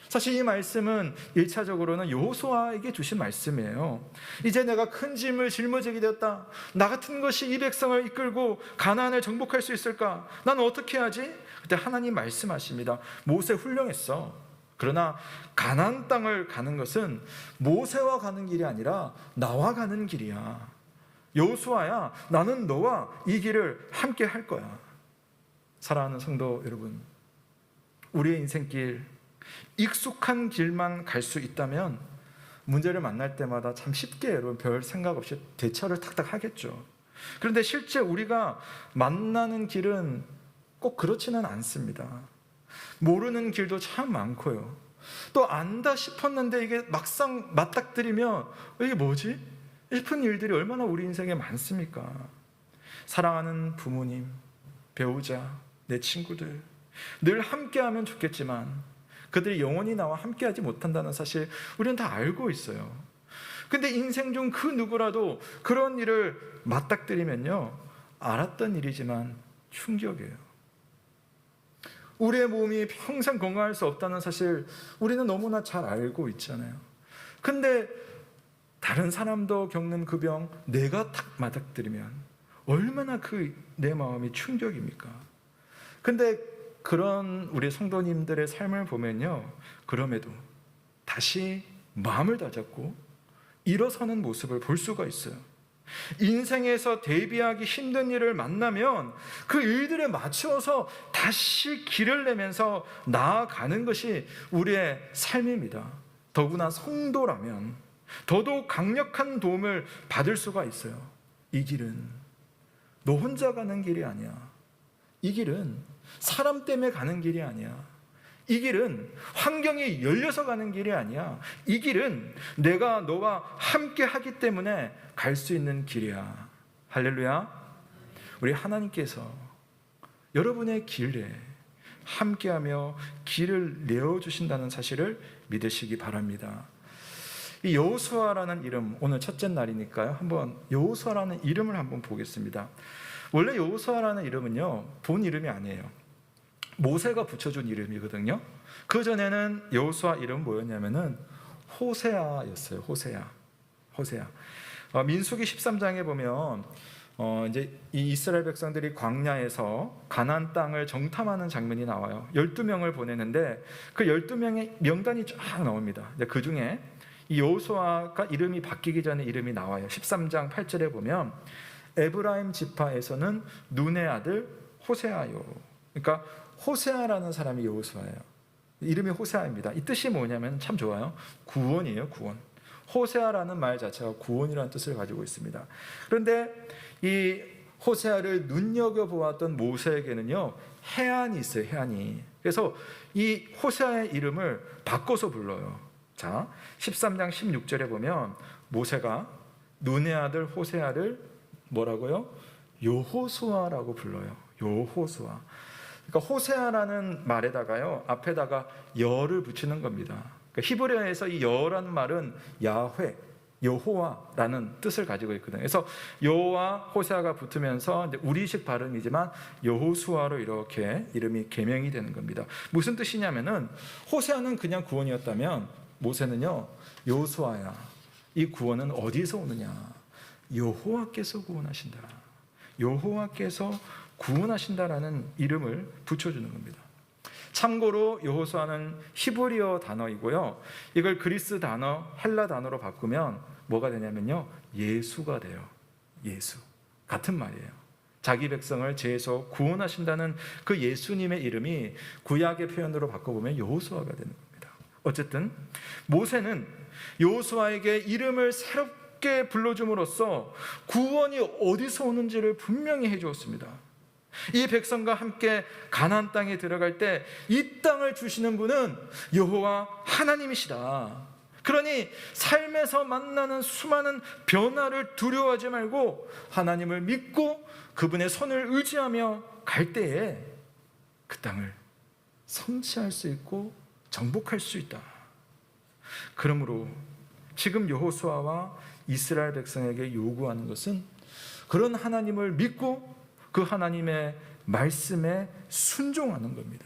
사실 이 말씀은 1차적으로는 여호수아에게 주신 말씀이에요. 이제 내가 큰 짐을 짊어지게 되었다. 나 같은 것이 이 백성을 이끌고 가나안을 정복할 수 있을까? 나는 어떻게 해야지? 그때 하나님 말씀하십니다. 모세 훌륭했어. 그러나 가나안 땅을 가는 것은 모세와 가는 길이 아니라 나와 가는 길이야. 여호수아야, 나는 너와 이 길을 함께 할 거야. 사랑하는 성도 여러분, 우리의 인생길 익숙한 길만 갈 수 있다면 문제를 만날 때마다 참 쉽게 여러분 별 생각 없이 대처를 탁탁 하겠죠. 그런데 실제 우리가 만나는 길은 꼭 그렇지는 않습니다. 모르는 길도 참 많고요. 또 안다 싶었는데 이게 막상 맞닥뜨리면 이게 뭐지? 싶은 일들이 얼마나 우리 인생에 많습니까? 사랑하는 부모님, 배우자, 내 친구들 늘 함께하면 좋겠지만 그들이 영원히 나와 함께하지 못한다는 사실 우리는 다 알고 있어요. 근데 인생 중 그 누구라도 그런 일을 맞닥뜨리면요, 알았던 일이지만 충격이에요. 우리의 몸이 평생 건강할 수 없다는 사실 우리는 너무나 잘 알고 있잖아요. 근데 다른 사람도 겪는 그 병 내가 탁 맞닥뜨리면 얼마나 내 마음이 충격입니까? 근데 그런 우리 성도님들의 삶을 보면요, 그럼에도 다시 마음을 다잡고 일어서는 모습을 볼 수가 있어요. 인생에서 대비하기 힘든 일을 만나면 그 일들에 맞추어서 다시 길을 내면서 나아가는 것이 우리의 삶입니다. 더구나 성도라면 더더욱 강력한 도움을 받을 수가 있어요. 이 길은 너 혼자 가는 길이 아니야. 이 길은 사람 때문에 가는 길이 아니야. 이 길은 환경이 열려서 가는 길이 아니야. 이 길은 내가 너와 함께 하기 때문에 갈 수 있는 길이야. 할렐루야. 우리 하나님께서 여러분의 길에 함께하며 길을 내어주신다는 사실을 믿으시기 바랍니다. 이 여호수아라는 이름, 오늘 첫째 날이니까요, 한번 여호수아라는 이름을 한번 보겠습니다. 원래 여호수아라는 이름은요, 본 이름이 아니에요. 모세가 붙여준 이름이거든요. 그 전에는 여호수아 이름 뭐였냐면은 호세아였어요. 호세아. 민수기 13장에 보면 이제 이 이스라엘 백성들이 광야에서 가나안 땅을 정탐하는 장면이 나와요. 12명을 보내는데 그 12명의 명단이 쫙 나옵니다. 그 중에 이 여호수아가 이름이 바뀌기 전에 이름이 나와요. 13장 8절에 보면 에브라임 지파에서는 눈의 아들 호세아요. 그러니까 호세아라는 사람이 여호수아예요. 이름이 호세아입니다. 이 뜻이 뭐냐면 참 좋아요. 구원이에요, 구원. 호세아라는 말 자체가 구원이라는 뜻을 가지고 있습니다. 그런데 이 호세아를 눈여겨보았던 모세에게는요, 해안이 있어요. 해안이. 그래서 이 호세아의 이름을 바꿔서 불러요. 자, 13장 16절에 보면 모세가 눈의 아들 호세아를 뭐라고요? 여호수아라고 불러요. 여호수아. 그러니까 호세아라는 말에다가요, 앞에다가 여를 붙이는 겁니다. 그러니까 히브리어에서 이 여라는 말은 야훼, 여호와라는 뜻을 가지고 있거든요. 그래서 여호와 호세아가 붙으면서 이제 우리식 발음이지만 여호수아로 이렇게 이름이 개명이 되는 겁니다. 무슨 뜻이냐면은 호세아는 그냥 구원이었다면 모세는요, 여호수아야, 이 구원은 어디서 오느냐? 여호와께서 구원하신다. 여호와께서 구원하신다라는 이름을 붙여주는 겁니다. 참고로 여호수아는 히브리어 단어이고요, 이걸 그리스 단어, 헬라 단어로 바꾸면 뭐가 되냐면요, 예수가 돼요. 예수. 같은 말이에요. 자기 백성을 죄에서 구원하신다는 그 예수님의 이름이 구약의 표현으로 바꿔보면 여호수아가 되는 겁니다. 어쨌든 모세는 여호수아에게 이름을 새롭게 불러줌으로써 구원이 어디서 오는지를 분명히 해주었습니다. 이 백성과 함께 가나안 땅에 들어갈 때 이 땅을 주시는 분은 여호와 하나님이시다. 그러니 삶에서 만나는 수많은 변화를 두려워하지 말고 하나님을 믿고 그분의 손을 의지하며 갈 때에 그 땅을 성취할 수 있고 정복할 수 있다. 그러므로 지금 여호수아와 이스라엘 백성에게 요구하는 것은 그런 하나님을 믿고 그 하나님의 말씀에 순종하는 겁니다.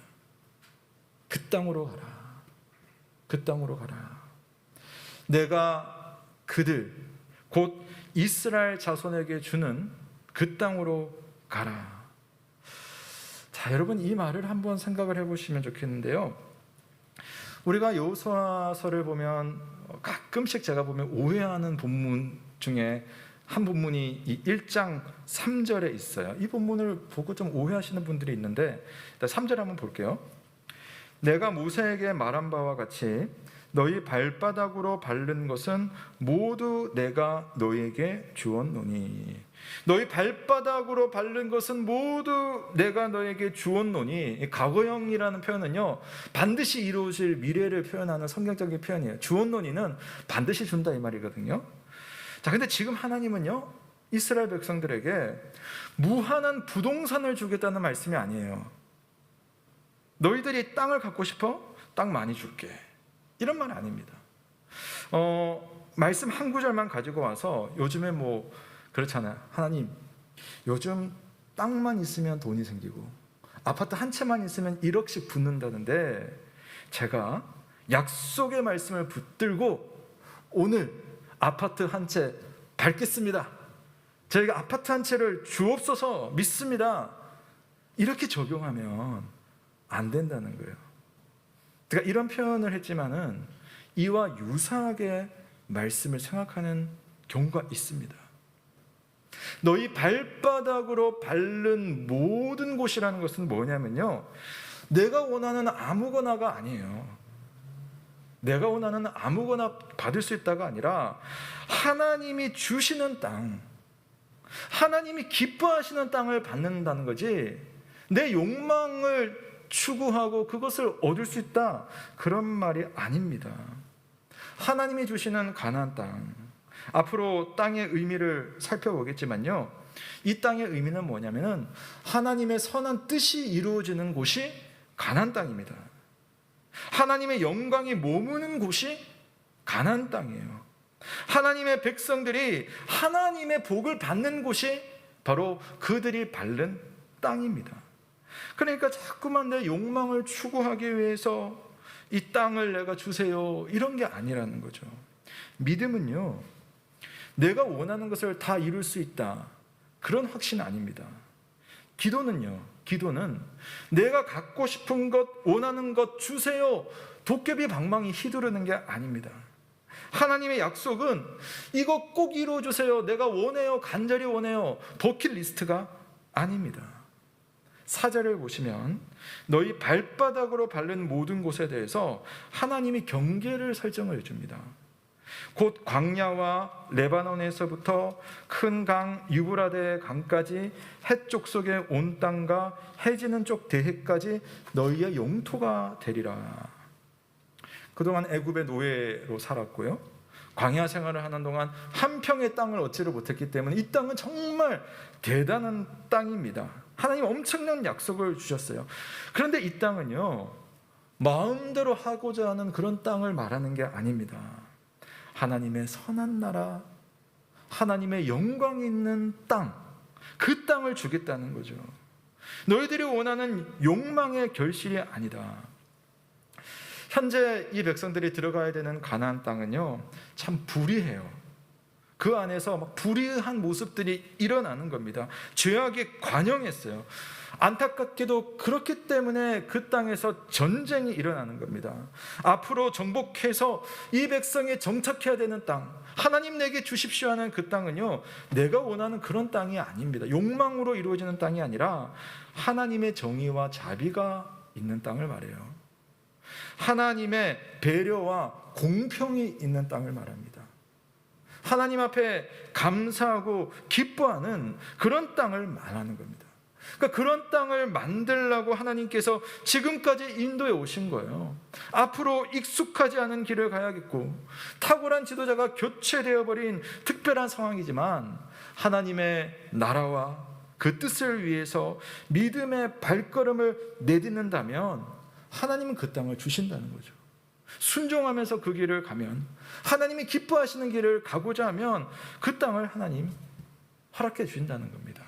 그 땅으로 가라. 그 땅으로 가라. 내가 그들 곧 이스라엘 자손에게 주는 그 땅으로 가라. 자, 여러분 이 말을 한번 생각을 해보시면 좋겠는데요. 우리가 여호수아서를 보면 가끔씩 제가 보면 오해하는 본문 중에 한 본문이 이 1장 3절에 있어요. 이 본문을 보고 좀 오해하시는 분들이 있는데, 일단 3절 한번 볼게요. 내가 모세에게 말한 바와 같이 너희 발바닥으로 밟는 것은 모두 내가 너희에게 주었노니. 너희 발바닥으로 밟는 것은 모두 내가 너에게 주었노니. 과거형이라는 표현은요, 반드시 이루어질 미래를 표현하는 성경적인 표현이에요. 주었노니는 반드시 준다 이 말이거든요. 자, 근데 지금 하나님은요, 이스라엘 백성들에게 무한한 부동산을 주겠다는 말씀이 아니에요. 너희들이 땅을 갖고 싶어? 땅 많이 줄게. 이런 말 아닙니다. 말씀 한 구절만 가지고 와서 요즘에 뭐 그렇잖아요. 하나님, 요즘 땅만 있으면 돈이 생기고 아파트 한 채만 있으면 1억씩 붙는다는데 제가 약속의 말씀을 붙들고 오늘 아파트 한 채 밟겠습니다. 저희가 아파트 한 채를 주옵소서 믿습니다. 이렇게 적용하면 안 된다는 거예요. 그러니까 이런 표현을 했지만은 이와 유사하게 말씀을 생각하는 경우가 있습니다. 너희 발바닥으로 밟는 모든 곳이라는 것은 뭐냐면요, 내가 원하는 아무거나가 아니에요. 내가 원하는 아무거나 받을 수 있다가 아니라 하나님이 주시는 땅, 하나님이 기뻐하시는 땅을 받는다는 거지, 내 욕망을 추구하고 그것을 얻을 수 있다, 그런 말이 아닙니다. 하나님이 주시는 가나안 땅, 앞으로 땅의 의미를 살펴보겠지만요, 이 땅의 의미는 뭐냐면은 하나님의 선한 뜻이 이루어지는 곳이 가나안 땅입니다. 하나님의 영광이 머무는 곳이 가나안 땅이에요. 하나님의 백성들이 하나님의 복을 받는 곳이 바로 그들이 밟는 땅입니다. 그러니까 자꾸만 내 욕망을 추구하기 위해서 이 땅을 내가 주세요, 이런 게 아니라는 거죠. 믿음은요, 내가 원하는 것을 다 이룰 수 있다, 그런 확신 아닙니다. 기도는요, 기도는 내가 갖고 싶은 것, 원하는 것 주세요, 도깨비 방망이 휘두르는 게 아닙니다. 하나님의 약속은 이거 꼭 이루어 주세요, 내가 원해요, 간절히 원해요, 버킷리스트가 아닙니다. 4절을 보시면 너희 발바닥으로 밟는 모든 곳에 대해서 하나님이 경계를 설정을 해줍니다. 곧 광야와 레바논에서부터 큰 강 유브라데 강까지 해쪽 속의 온 땅과 해지는 쪽 대해까지 너희의 영토가 되리라. 그동안 애굽의 노예로 살았고요, 광야 생활을 하는 동안 한 평의 땅을 얻지를 못했기 때문에 이 땅은 정말 대단한 땅입니다. 하나님 엄청난 약속을 주셨어요. 그런데 이 땅은요, 마음대로 하고자 하는 그런 땅을 말하는 게 아닙니다. 하나님의 선한 나라, 하나님의 영광이 있는 땅, 그 땅을 주겠다는 거죠. 너희들이 원하는 욕망의 결실이 아니다. 현재 이 백성들이 들어가야 되는 가나안 땅은요, 참 불의해요. 그 안에서 막 불의한 모습들이 일어나는 겁니다. 죄악이 관영했어요. 안타깝게도 그렇기 때문에 그 땅에서 전쟁이 일어나는 겁니다. 앞으로 정복해서 이 백성이 정착해야 되는 땅, 하나님 내게 주십시오 하는 그 땅은요, 내가 원하는 그런 땅이 아닙니다. 욕망으로 이루어지는 땅이 아니라 하나님의 정의와 자비가 있는 땅을 말해요. 하나님의 배려와 공평이 있는 땅을 말합니다. 하나님 앞에 감사하고 기뻐하는 그런 땅을 말하는 겁니다. 그러니까 그런 땅을 만들려고 하나님께서 지금까지 인도해 오신 거예요. 앞으로 익숙하지 않은 길을 가야겠고, 탁월한 지도자가 교체되어 버린 특별한 상황이지만 하나님의 나라와 그 뜻을 위해서 믿음의 발걸음을 내딛는다면 하나님은 그 땅을 주신다는 거죠. 순종하면서 그 길을 가면, 하나님이 기뻐하시는 길을 가고자 하면 그 땅을 하나님 허락해 주신다는 겁니다.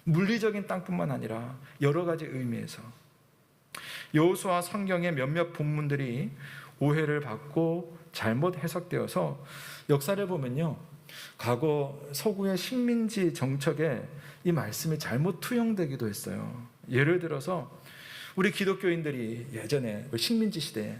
물리적인 땅뿐만 아니라 여러 가지 의미에서. 여호수아 성경의 몇몇 본문들이 오해를 받고 잘못 해석되어서 역사를 보면요, 과거 서구의 식민지 정책에 이 말씀이 잘못 투영되기도 했어요. 예를 들어서 우리 기독교인들이 예전에 식민지 시대에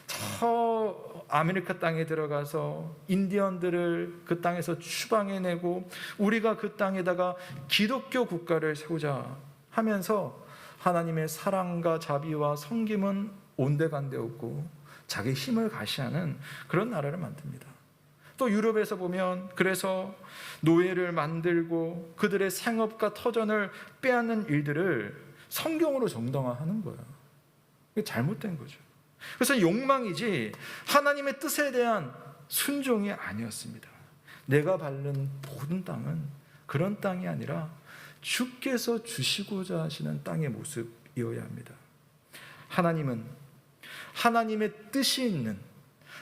저 아메리카 땅에 들어가서 인디언들을 그 땅에서 추방해내고 우리가 그 땅에다가 기독교 국가를 세우자 하면서 하나님의 사랑과 자비와 섬김은 온데간데 없고 자기 힘을 가시하는 그런 나라를 만듭니다. 또 유럽에서 보면 그래서 노예를 만들고 그들의 생업과 터전을 빼앗는 일들을 성경으로 정당화하는 거예요. 이게 잘못된 거죠. 그래서 욕망이지 하나님의 뜻에 대한 순종이 아니었습니다. 내가 밟는 모든 땅은 그런 땅이 아니라 주께서 주시고자 하시는 땅의 모습이어야 합니다. 하나님은 하나님의 뜻이 있는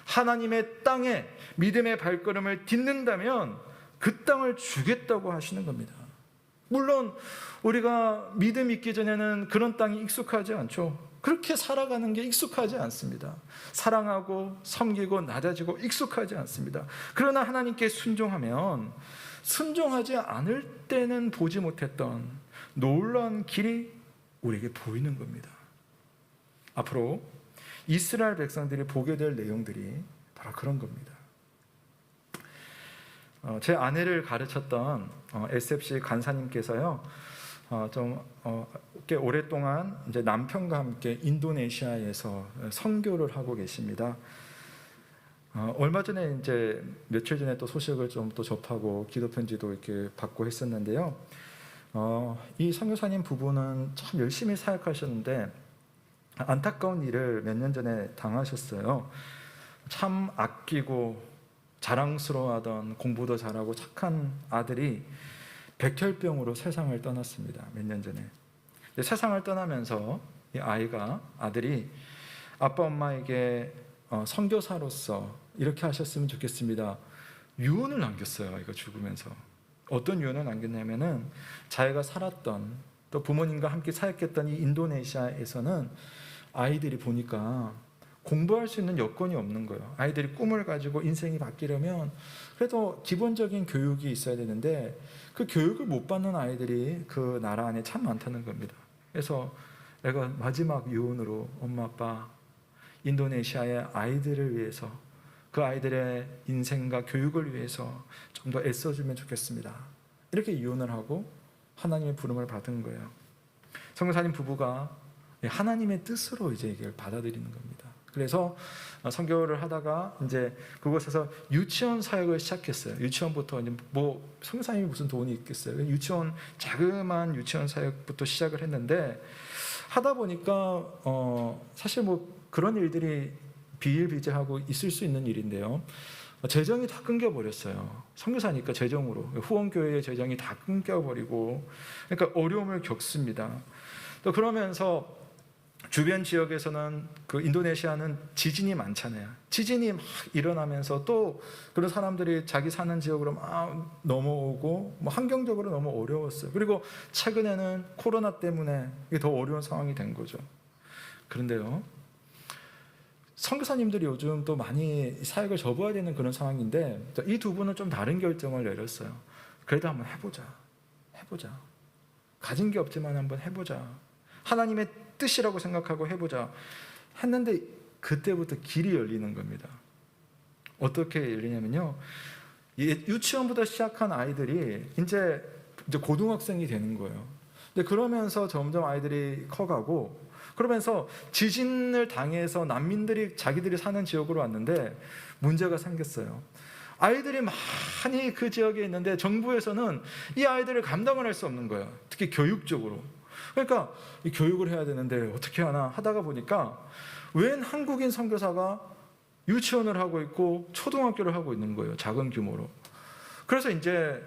하나님의 땅에 믿음의 발걸음을 딛는다면 그 땅을 주겠다고 하시는 겁니다. 물론 우리가 믿음 있기 전에는 그런 땅이 익숙하지 않죠. 그렇게 살아가는 게 익숙하지 않습니다. 사랑하고 섬기고 낮아지고 익숙하지 않습니다. 그러나 하나님께 순종하면 순종하지 않을 때는 보지 못했던 놀라운 길이 우리에게 보이는 겁니다. 앞으로 이스라엘 백성들이 보게 될 내용들이 바로 그런 겁니다. 제 아내를 가르쳤던 SFC 간사님께서요, 꽤 오랫동안 이제 남편과 함께 인도네시아에서 선교를 하고 계십니다. 얼마 전에 이제 며칠 전에 또 소식을 좀 또 접하고 기도 편지도 이렇게 받고 했었는데요. 이 선교사님 부부는 참 열심히 사역하셨는데 안타까운 일을 몇 년 전에 당하셨어요. 참 아끼고 자랑스러워하던 공부도 잘하고 착한 아들이 백혈병으로 세상을 떠났습니다. 몇 년 전에. 세상을 떠나면서 이 아들이 아빠 엄마에게 선교사로서 이렇게 하셨으면 좋겠습니다. 유언을 남겼어요. 이거 죽으면서. 어떤 유언을 남겼냐면은 자기가 살았던 또 부모님과 함께 사역했던 이 인도네시아에서는 아이들이 보니까 공부할 수 있는 여건이 없는 거예요. 아이들이 꿈을 가지고 인생이 바뀌려면 그래도 기본적인 교육이 있어야 되는데 그 교육을 못 받는 아이들이 그 나라 안에 참 많다는 겁니다. 그래서 내가 마지막 유언으로 엄마 아빠 인도네시아의 아이들을 위해서 그 아이들의 인생과 교육을 위해서 좀 더 애써주면 좋겠습니다. 이렇게 유언을 하고 하나님의 부름을 받은 거예요. 선교사님 부부가 하나님의 뜻으로 이제 이걸 받아들이는 겁니다. 그래서 선교를 하다가 이제 그곳에서 유치원 사역을 시작했어요. 유치원부터 이제 뭐 선교사님이 무슨 돈이 있겠어요. 유치원 자그마한 유치원 사역부터 시작을 했는데 하다 보니까 사실 뭐 그런 일들이 비일비재하고 있을 수 있는 일인데요. 재정이 다 끊겨버렸어요. 선교사니까 재정으로 후원교회의 재정이 다 끊겨버리고 그러니까 어려움을 겪습니다. 또 그러면서 주변 지역에서는 그 인도네시아는 지진이 많잖아요. 지진이 막 일어나면서 또 그런 사람들이 자기 사는 지역으로 막 넘어오고 뭐 환경적으로 너무 어려웠어요. 그리고 최근에는 코로나 때문에 이게 더 어려운 상황이 된 거죠. 그런데요, 선교사님들이 요즘 또 많이 사역을 접어야 되는 그런 상황인데 이 두 분은 좀 다른 결정을 내렸어요. 그래도 한번 해보자. 가진 게 없지만 한번 해보자. 하나님의 뜻이라고 생각하고 해보자 했는데 그때부터 길이 열리는 겁니다. 어떻게 열리냐면요, 유치원부터 시작한 아이들이 이제 고등학생이 되는 거예요. 근데 그러면서 점점 아이들이 커가고 그러면서 지진을 당해서 난민들이 자기들이 사는 지역으로 왔는데 문제가 생겼어요. 아이들이 많이 그 지역에 있는데 정부에서는 이 아이들을 감당을 할 수 없는 거예요. 특히 교육적으로. 그러니까 이 교육을 해야 되는데 어떻게 하나 하다가 보니까 웬 한국인 선교사가 유치원을 하고 있고 초등학교를 하고 있는 거예요. 작은 규모로. 그래서 이제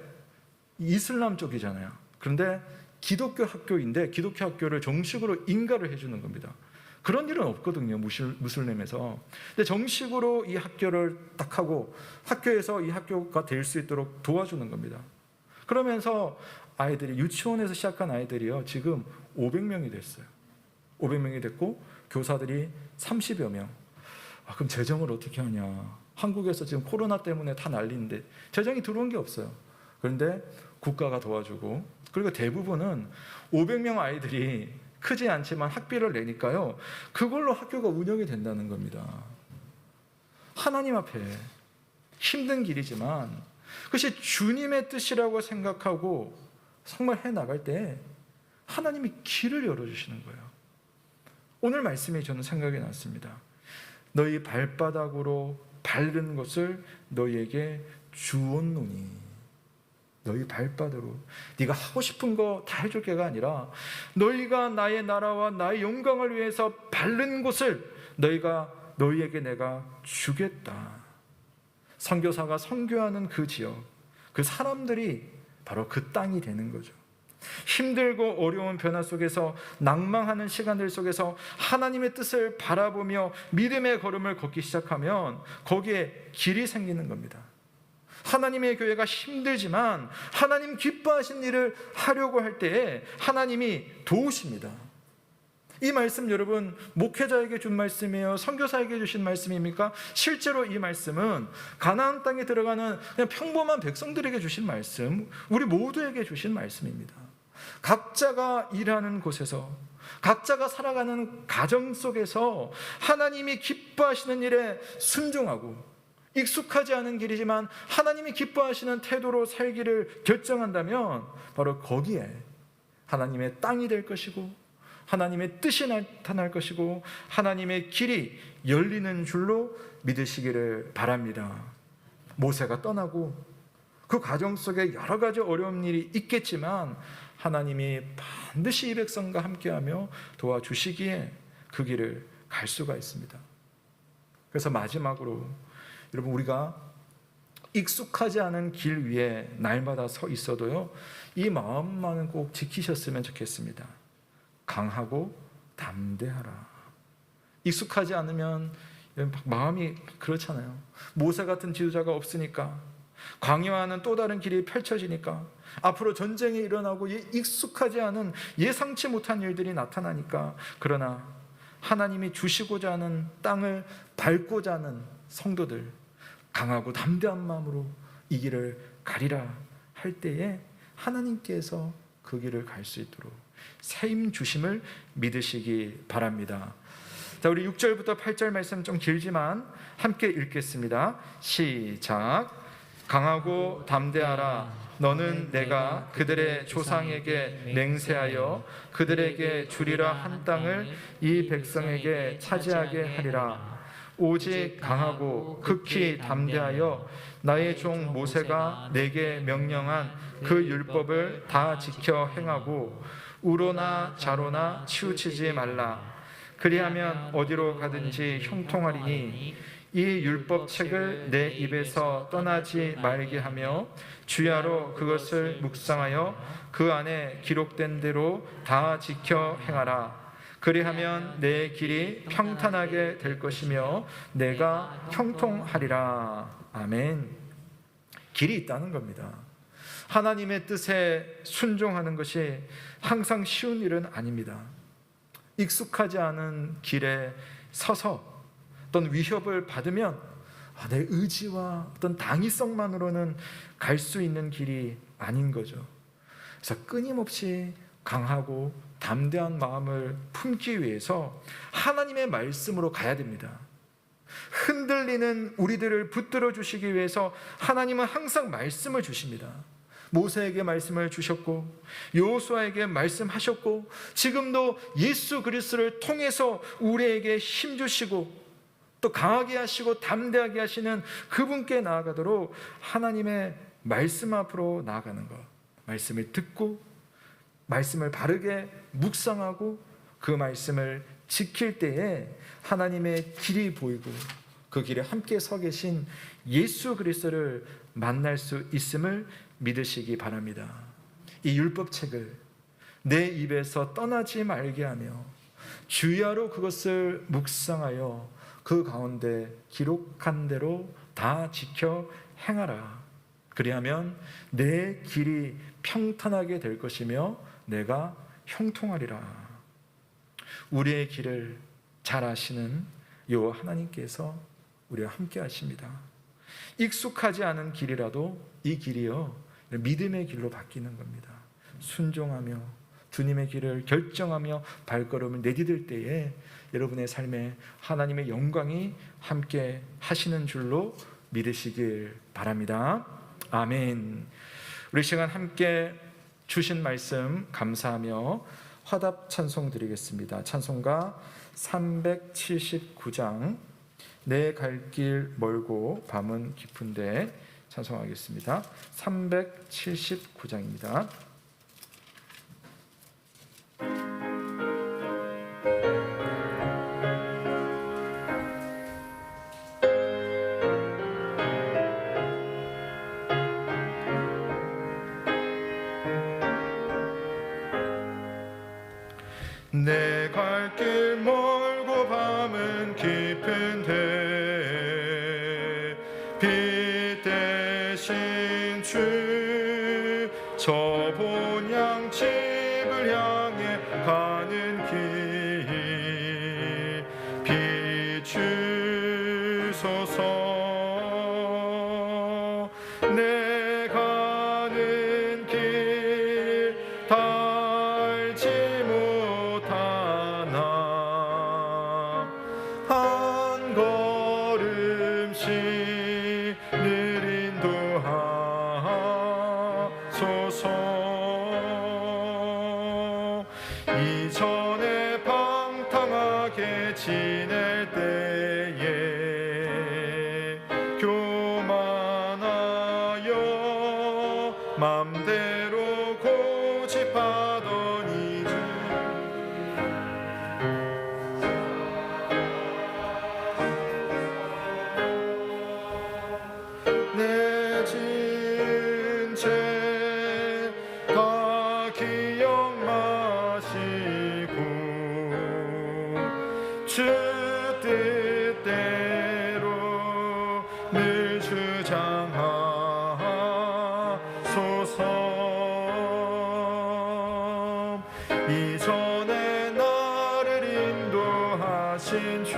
이슬람 쪽이잖아요. 그런데 기독교 학교인데 기독교 학교를 정식으로 인가를 해주는 겁니다. 그런 일은 없거든요, 무슬림에서. 근데 정식으로 이 학교를 딱 하고 학교에서 이 학교가 될 수 있도록 도와주는 겁니다. 그러면서 아이들이 유치원에서 시작한 아이들이요, 지금 500명이 됐어요. 500명이 됐고 교사들이 30여 명. 그럼 재정을 어떻게 하냐? 한국에서 지금 코로나 때문에 다 난리인데 재정이 들어온 게 없어요. 그런데 국가가 도와주고, 그리고 대부분은 500명 아이들이 크지 않지만 학비를 내니까요, 그걸로 학교가 운영이 된다는 겁니다. 하나님 앞에 힘든 길이지만 그것이 주님의 뜻이라고 생각하고 정말 해나갈 때 하나님이 길을 열어주시는 거예요. 오늘 말씀이 저는 생각이 났습니다. 너희 발바닥으로 밟는 것을 너희에게 주었노니. 너희 발바닥으로 네가 하고 싶은 거 다 해줄 게가 아니라 너희가 나의 나라와 나의 영광을 위해서 밟는 곳을 너희에게 내가 주겠다. 선교사가 선교하는 그 지역, 그 사람들이 바로 그 땅이 되는 거죠. 힘들고 어려운 변화 속에서 낭망하는 시간들 속에서 하나님의 뜻을 바라보며 믿음의 걸음을 걷기 시작하면 거기에 길이 생기는 겁니다. 하나님의 교회가 힘들지만 하나님 기뻐하신 일을 하려고 할 때에 하나님이 도우십니다. 이 말씀 여러분 목회자에게 준 말씀이에요? 선교사에게 주신 말씀입니까? 실제로 이 말씀은 가나안 땅에 들어가는 그냥 평범한 백성들에게 주신 말씀, 우리 모두에게 주신 말씀입니다. 각자가 일하는 곳에서, 각자가 살아가는 가정 속에서 하나님이 기뻐하시는 일에 순종하고, 익숙하지 않은 길이지만 하나님이 기뻐하시는 태도로 살기를 결정한다면 바로 거기에 하나님의 땅이 될 것이고 하나님의 뜻이 나타날 것이고 하나님의 길이 열리는 줄로 믿으시기를 바랍니다. 모세가 떠나고 그 과정 속에 여러 가지 어려운 일이 있겠지만 하나님이 반드시 이 백성과 함께하며 도와주시기에 그 길을 갈 수가 있습니다. 그래서 마지막으로 여러분, 우리가 익숙하지 않은 길 위에 날마다 서 있어도요, 이 마음만은 꼭 지키셨으면 좋겠습니다. 강하고 담대하라. 익숙하지 않으면 마음이 그렇잖아요. 모세 같은 지도자가 없으니까, 광야와는 또 다른 길이 펼쳐지니까, 앞으로 전쟁이 일어나고 익숙하지 않은 예상치 못한 일들이 나타나니까, 그러나 하나님이 주시고자 하는 땅을 밟고자 하는 성도들, 강하고 담대한 마음으로 이 길을 가리라 할 때에 하나님께서 그 길을 갈 수 있도록 세임 주심을 믿으시기 바랍니다. 자, 우리 6절부터 8절 말씀 좀 길지만 함께 읽겠습니다. 시작. 강하고 담대하라. 너는 내가 그들의 조상에게 맹세하여 그들에게 주리라 한 땅을 이 백성에게 차지하게 하리라. 오직 강하고 극히 담대하여 나의 종 모세가 내게 명령한 그 율법을 다 지켜 행하고 우로나 좌로나 치우치지 말라. 그리하면 어디로 가든지 형통하리니 이 율법책을 내 입에서 떠나지 말게 하며 주야로 그것을 묵상하여 그 안에 기록된 대로 다 지켜 행하라. 그리하면 내 길이 평탄하게 될 것이며 내가 형통하리라. 아멘. 길이 있다는 겁니다. 하나님의 뜻에 순종하는 것이 항상 쉬운 일은 아닙니다. 익숙하지 않은 길에 서서 어떤 위협을 받으면 내 의지와 어떤 당위성만으로는 갈 수 있는 길이 아닌 거죠. 그래서 끊임없이 강하고 담대한 마음을 품기 위해서 하나님의 말씀으로 가야 됩니다. 흔들리는 우리들을 붙들어 주시기 위해서 하나님은 항상 말씀을 주십니다. 모세에게 말씀을 주셨고 여호수아에게 말씀하셨고 지금도 예수 그리스도를 통해서 우리에게 힘 주시고 또 강하게 하시고 담대하게 하시는 그분께 나아가도록 하나님의 말씀 앞으로 나아가는 것, 말씀을 듣고 말씀을 바르게 묵상하고 그 말씀을 지킬 때에 하나님의 길이 보이고 그 길에 함께 서 계신 예수 그리스도를 만날 수 있음을 믿으시기 바랍니다. 이 율법책을 내 입에서 떠나지 말게 하며 주야로 그것을 묵상하여 그 가운데 기록한 대로 다 지켜 행하라. 그리하면 내 길이 평탄하게 될 것이며 내가 형통하리라. 우리의 길을 잘 아시는 여호와 하나님께서 우리와 함께 하십니다. 익숙하지 않은 길이라도 이 길이요 믿음의 길로 바뀌는 겁니다. 순종하며 주님의 길을 결정하며 발걸음을 내디딜 때에 여러분의 삶에 하나님의 영광이 함께 하시는 줄로 믿으시길 바랍니다. 아멘. 우리 시간 함께 주신 말씀 감사하며 화답 찬송 드리겠습니다. 찬송가 379장 내 갈 길 멀고 밤은 깊은데 찬송하겠습니다. 379장입니다. 내 갈 길 멀고 밤은 깊은데 빛 대신 주 저 본향 집을 향해 가는 길 비추소서. 내 가는 길 달지 못하나 한 걸음씩 늘 인도하소서. 이전에 방탕하게 지낼 때에 교만하여 맘대로 고집하던 이제 내 지은 죄 다 기억 마시고 주 뜻대로 늘 주장하소서. 이전에 나를 인도하신 주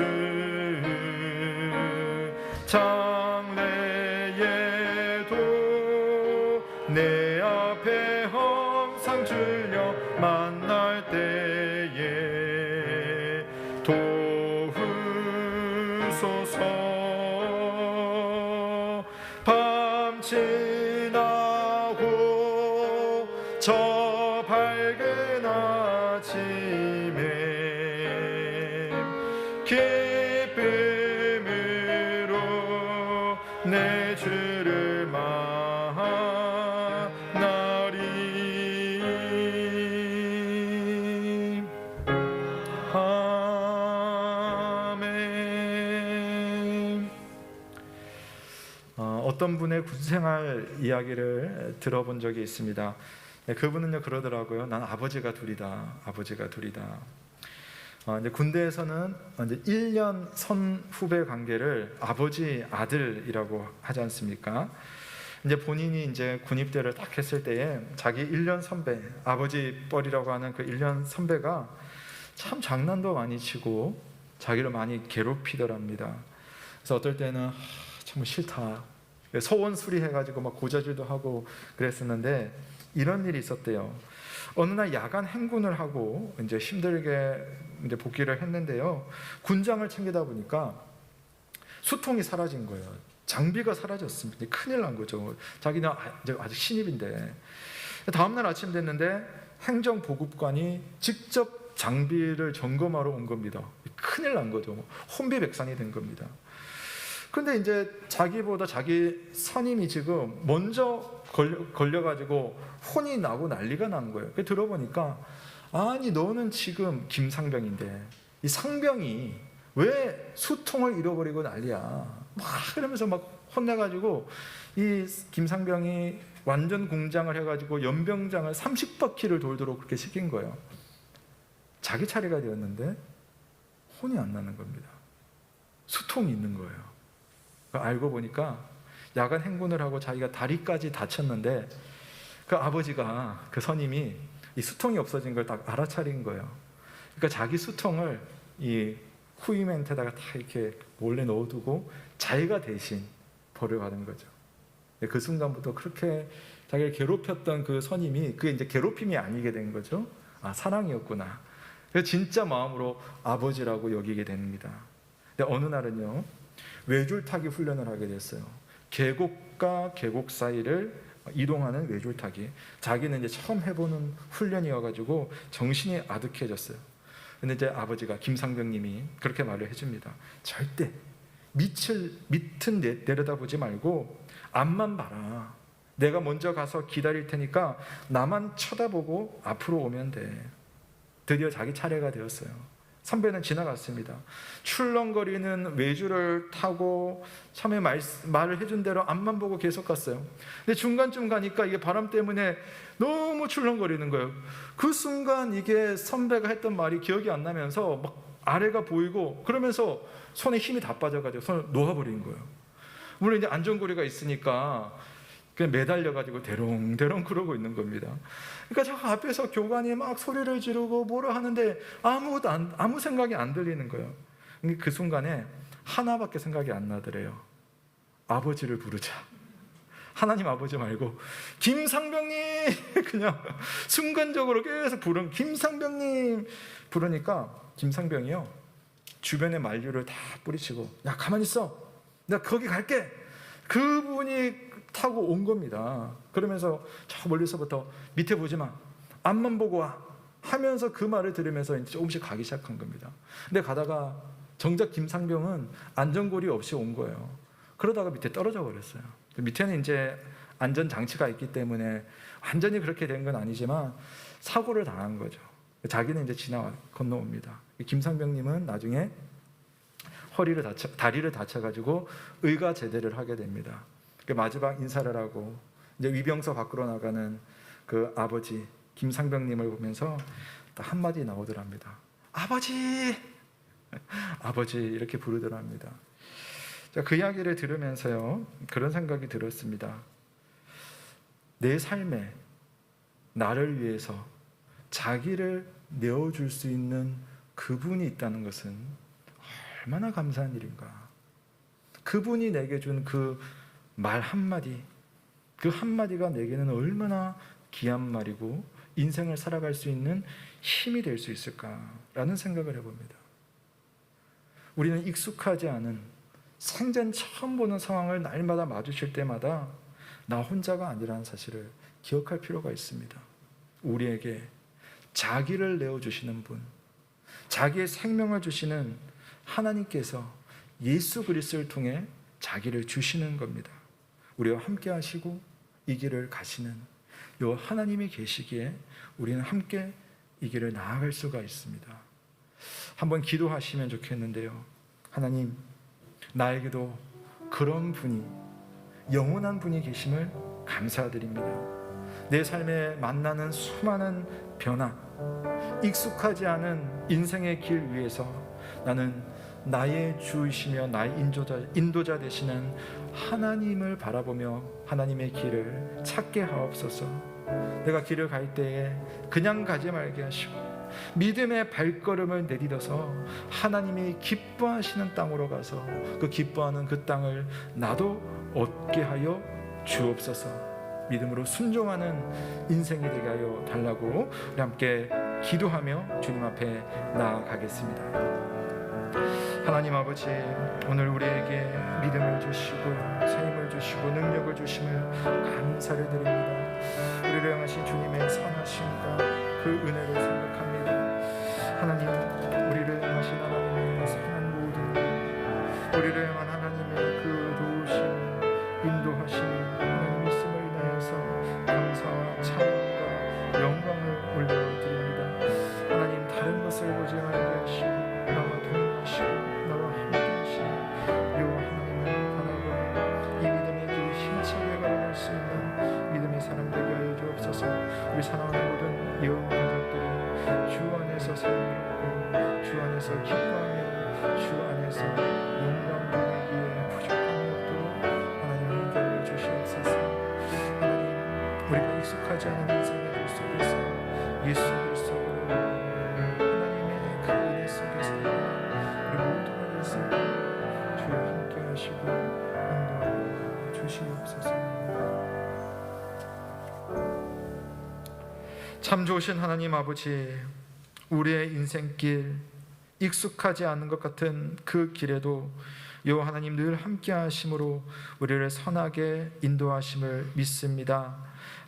장래에도 내 앞에 항상 주려 만날 때에 도우소서. 밤 지나고 저 밝은 아침에 기쁨을 어떤 분의 군생활 이야기를 들어본 적이 있습니다. 그분은요 그러더라고요. 난 아버지가 둘이다. 아버지가 둘이다. 이제 군대에서는 이제 1년 선후배 관계를 아버지 아들이라고 하지 않습니까? 이제 본인이 이제 군입대를 딱 했을 때에 자기 1년 선배, 아버지 뻘이라고 하는 그 1년 선배가 참 장난도 많이 치고 자기를 많이 괴롭히더랍니다. 그래서 어떨 때는 정말 싫다. 소원 수리해가지고 막 고자질도 하고 그랬었는데 이런 일이 있었대요. 어느 날 야간 행군을 하고 이제 힘들게 이제 복귀를 했는데요. 군장을 챙기다 보니까 수통이 사라진 거예요. 장비가 사라졌습니다. 큰일 난 거죠. 자기는 아직 신입인데. 다음날 아침 됐는데 행정보급관이 직접 장비를 점검하러 온 겁니다. 큰일 난 거죠. 혼비백산이 된 겁니다. 근데 이제 자기보다 자기 선임이 지금 먼저 걸려가지고 혼이 나고 난리가 난 거예요. 들어보니까 아니 너는 지금 김상병인데 이 상병이 왜 수통을 잃어버리고 난리야. 막 그러면서 막 혼내가지고 이 김상병이 완전 공장을 해가지고 연병장을 30바퀴를 돌도록 그렇게 시킨 거예요. 자기 차례가 되었는데 혼이 안 나는 겁니다. 수통이 있는 거예요. 알고 보니까 야간 행군을 하고 자기가 다리까지 다쳤는데 그 아버지가 그 선임이 이 수통이 없어진 걸 딱 알아차린 거예요. 그러니까 자기 수통을 이 후임한테다가 다 이렇게 몰래 넣어두고 자기가 대신 벌을 받은 거죠. 그 순간부터 그렇게 자기를 괴롭혔던 그 선임이 그게 이제 괴롭힘이 아니게 된 거죠. 아, 사랑이었구나. 그래서 진짜 마음으로 아버지라고 여기게 됩니다. 근데 어느 날은요 외줄타기 훈련을 하게 됐어요. 계곡과 계곡 사이를 이동하는 외줄타기. 자기는 이제 처음 해보는 훈련이어가지고 정신이 아득해졌어요. 근데 이제 아버지가 김상병님이 그렇게 말을 해줍니다. 절대 밑은 내려다보지 말고 앞만 봐라. 내가 먼저 가서 기다릴 테니까 나만 쳐다보고 앞으로 오면 돼. 드디어 자기 차례가 되었어요. 선배는 지나갔습니다. 출렁거리는 외줄을 타고 처음에 말을 해준 대로 앞만 보고 계속 갔어요. 근데 중간쯤 가니까 이게 바람 때문에 너무 출렁거리는 거예요. 그 순간 이게 선배가 했던 말이 기억이 안 나면서 막 아래가 보이고 그러면서 손에 힘이 다 빠져가지고 손을 놓아버린 거예요. 물론 이제 안전고리가 있으니까 그냥 매달려가지고 대롱대롱 그러고 있는 겁니다. 그러니까 저 앞에서 교관이 막 소리를 지르고 뭐라 하는데 아무 생각이 안 들리는 거예요. 그 순간에 하나밖에 생각이 안 나더래요. 아버지를 부르자. 하나님 아버지 말고 김상병님 그냥 순간적으로 계속 부른 김상병님 부르니까 김상병이요 주변에 만류를 다 뿌리치고 야 가만히 있어 내가 거기 갈게 그분이 타고 온 겁니다. 그러면서 저 멀리서부터 밑에 보지 마 앞만 보고 와 하면서 그 말을 들으면서 이제 조금씩 가기 시작한 겁니다. 근데 가다가 정작 김상병은 안전고리 없이 온 거예요. 그러다가 밑에 떨어져 버렸어요. 밑에는 이제 안전장치가 있기 때문에 완전히 그렇게 된 건 아니지만 사고를 당한 거죠. 자기는 이제 건너옵니다. 김상병님은 나중에 다리를 다쳐가지고 의가 제대를 하게 됩니다. 마지막 인사를 하고 이제 위병소 밖으로 나가는 그 아버지 김상병님을 보면서 딱 한마디 나오더랍니다. 아버지! 아버지 이렇게 부르더랍니다. 그 이야기를 들으면서요 그런 생각이 들었습니다. 내 삶에 나를 위해서 자기를 내어줄 수 있는 그분이 있다는 것은 얼마나 감사한 일인가. 그분이 내게 준 그 말 한마디, 그 한마디가 내게는 얼마나 귀한 말이고 인생을 살아갈 수 있는 힘이 될 수 있을까라는 생각을 해봅니다. 우리는 익숙하지 않은 생전 처음 보는 상황을 날마다 마주칠 때마다 나 혼자가 아니라는 사실을 기억할 필요가 있습니다. 우리에게 자기를 내어주시는 분, 자기의 생명을 주시는 하나님께서 예수 그리스도를 통해 자기를 주시는 겁니다. 우리와 함께 하시고 이 길을 가시는 요 하나님이 계시기에 우리는 함께 이 길을 나아갈 수가 있습니다. 한번 기도하시면 좋겠는데요. 하나님, 나에게도 그런 분이 영원한 분이 계심을 감사드립니다. 내 삶에 만나는 수많은 변화, 익숙하지 않은 인생의 길 위에서 나는 나의 주이시며 나의 인도자 되시는 하나님을 바라보며 하나님의 길을 찾게 하옵소서. 내가 길을 갈 때에 그냥 가지 말게 하시고 믿음의 발걸음을 내딛어서 하나님이 기뻐하시는 땅으로 가서 그 기뻐하는 그 땅을 나도 얻게 하여 주옵소서. 믿음으로 순종하는 인생이 되게 하여 달라고 우리 함께 기도하며 주님 앞에 나아가겠습니다. 하나님 아버지, 오늘 우리에게 믿음을 주시고 새 힘을 주시고 능력을 주심을 감사를 드립니다. 우리를 향하신 주님의 선하심과 그 은혜를 생각합니다. 하나님, 우리를 향하신 하나님의 선한 모든, 우리를 향한 하나님의 그 도우심, 인도하심, 하나님 있음을 인하여서 감사와 찬양과 영광을 올려드립니다. 하나님, 다른 것을 보지 말게 하시고 나와 동행하시고 나와 함께하시는 여호와 하나님을 바라보며 이 믿음의 길 힘차게 걸어갈 수 있는 믿음의 사람 되게 하여 주옵소서. 우리 사랑하는 모든 여호와 가족들이 주 안에서 삶을 얻고 주 안에서 기뻐하며 주 안에서 영광 누리기에 부족함이 없도록 하나님 인도하여 주시옵소서. 하나님, 우리가 익숙하지 않은 인생의 길 속에서 예수 그리스도로 하나님의 그 은혜 속에서 우리 모두가 될 수 있도록 주여 함께 하시고 인도하여 주시옵소서. 참 좋으신 하나님 아버지, 우리의 인생길 익숙하지 않은 것 같은 그 길에도 여호와 하나님 늘 함께 하심으로 우리를 선하게 인도하심을 믿습니다.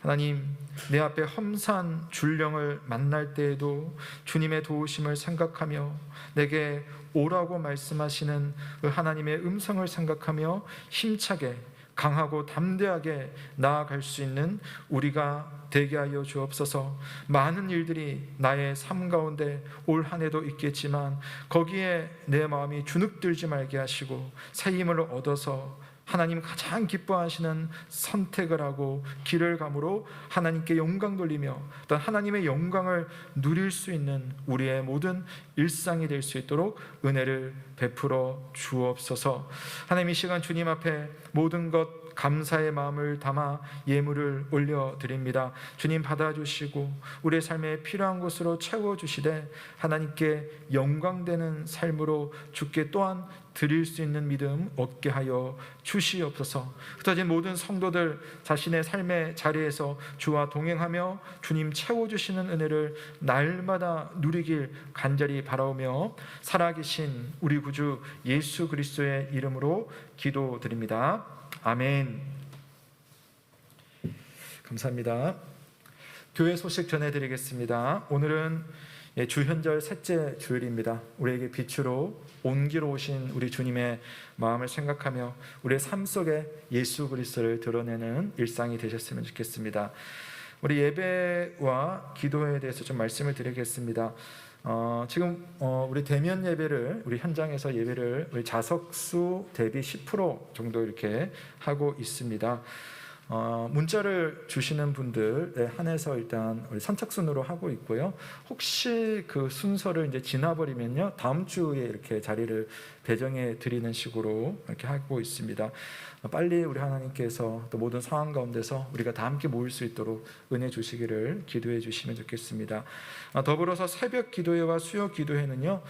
하나님, 내 앞에 험산 줄령을 만날 때에도 주님의 도우심을 생각하며 내게 오라고 말씀하시는 그 하나님의 음성을 생각하며 힘차게 강하고 담대하게 나아갈 수 있는 우리가 되게 하여 주옵소서. 많은 일들이 나의 삶 가운데 올 한 해도 있겠지만 거기에 내 마음이 주눅들지 말게 하시고 새 힘을 얻어서 하나님 가장 기뻐하시는 선택을 하고 길을 감으로 하나님께 영광 돌리며 또 하나님의 영광을 누릴 수 있는 우리의 모든 일상이 될 수 있도록 은혜를 베풀어 주옵소서. 하나님, 이 시간 주님 앞에 모든 것 감사의 마음을 담아 예물을 올려드립니다. 주님 받아주시고 우리의 삶에 필요한 것으로 채워주시되 하나님께 영광되는 삶으로 주께 또한 드릴 수 있는 믿음 얻게 하여 주시옵소서. 흩어진 모든 성도들 자신의 삶의 자리에서 주와 동행하며 주님 채워주시는 은혜를 날마다 누리길 간절히 바라오며 살아계신 우리 구주 예수 그리스도의 이름으로 기도드립니다. 아멘. 감사합니다. 교회 소식 전해드리겠습니다. 오늘은 주현절 셋째 주일입니다. 우리에게 빛으로 온기로 오신 우리 주님의 마음을 생각하며 우리의 삶 속에 예수 그리스도를 드러내는 일상이 되셨으면 좋겠습니다. 우리 예배와 기도에 대해서 좀 말씀을 드리겠습니다. 지금 우리 대면 예배를 우리 현장에서 예배를 우리 좌석수 대비 10% 정도 이렇게 하고 있습니다. 문자를 주시는 분들에 한해서 일단 우리 선착순으로 하고 있고요. 혹시 그 순서를 이제 지나버리면요, 다음 주에 이렇게 자리를 배정해 드리는 식으로 이렇게 하고 있습니다. 빨리 우리 하나님께서 또 모든 상황 가운데서 우리가 다 함께 모일 수 있도록 은혜 주시기를 기도해 주시면 좋겠습니다. 더불어서 새벽 기도회와 수요 기도회는요,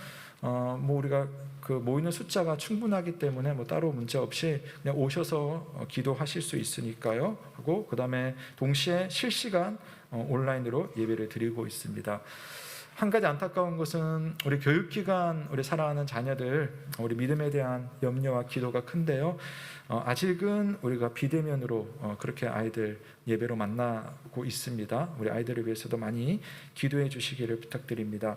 우리가 그 모이는 숫자가 충분하기 때문에 따로 문제 없이 그냥 오셔서 기도하실 수 있으니까요. 하고 그 다음에 동시에 실시간 온라인으로 예배를 드리고 있습니다. 한 가지 안타까운 것은 우리 교육기관, 우리 사랑하는 자녀들, 우리 믿음에 대한 염려와 기도가 큰데요. 아직은 우리가 비대면으로 그렇게 아이들 예배로 만나고 있습니다. 우리 아이들을 위해서도 많이 기도해 주시기를 부탁드립니다.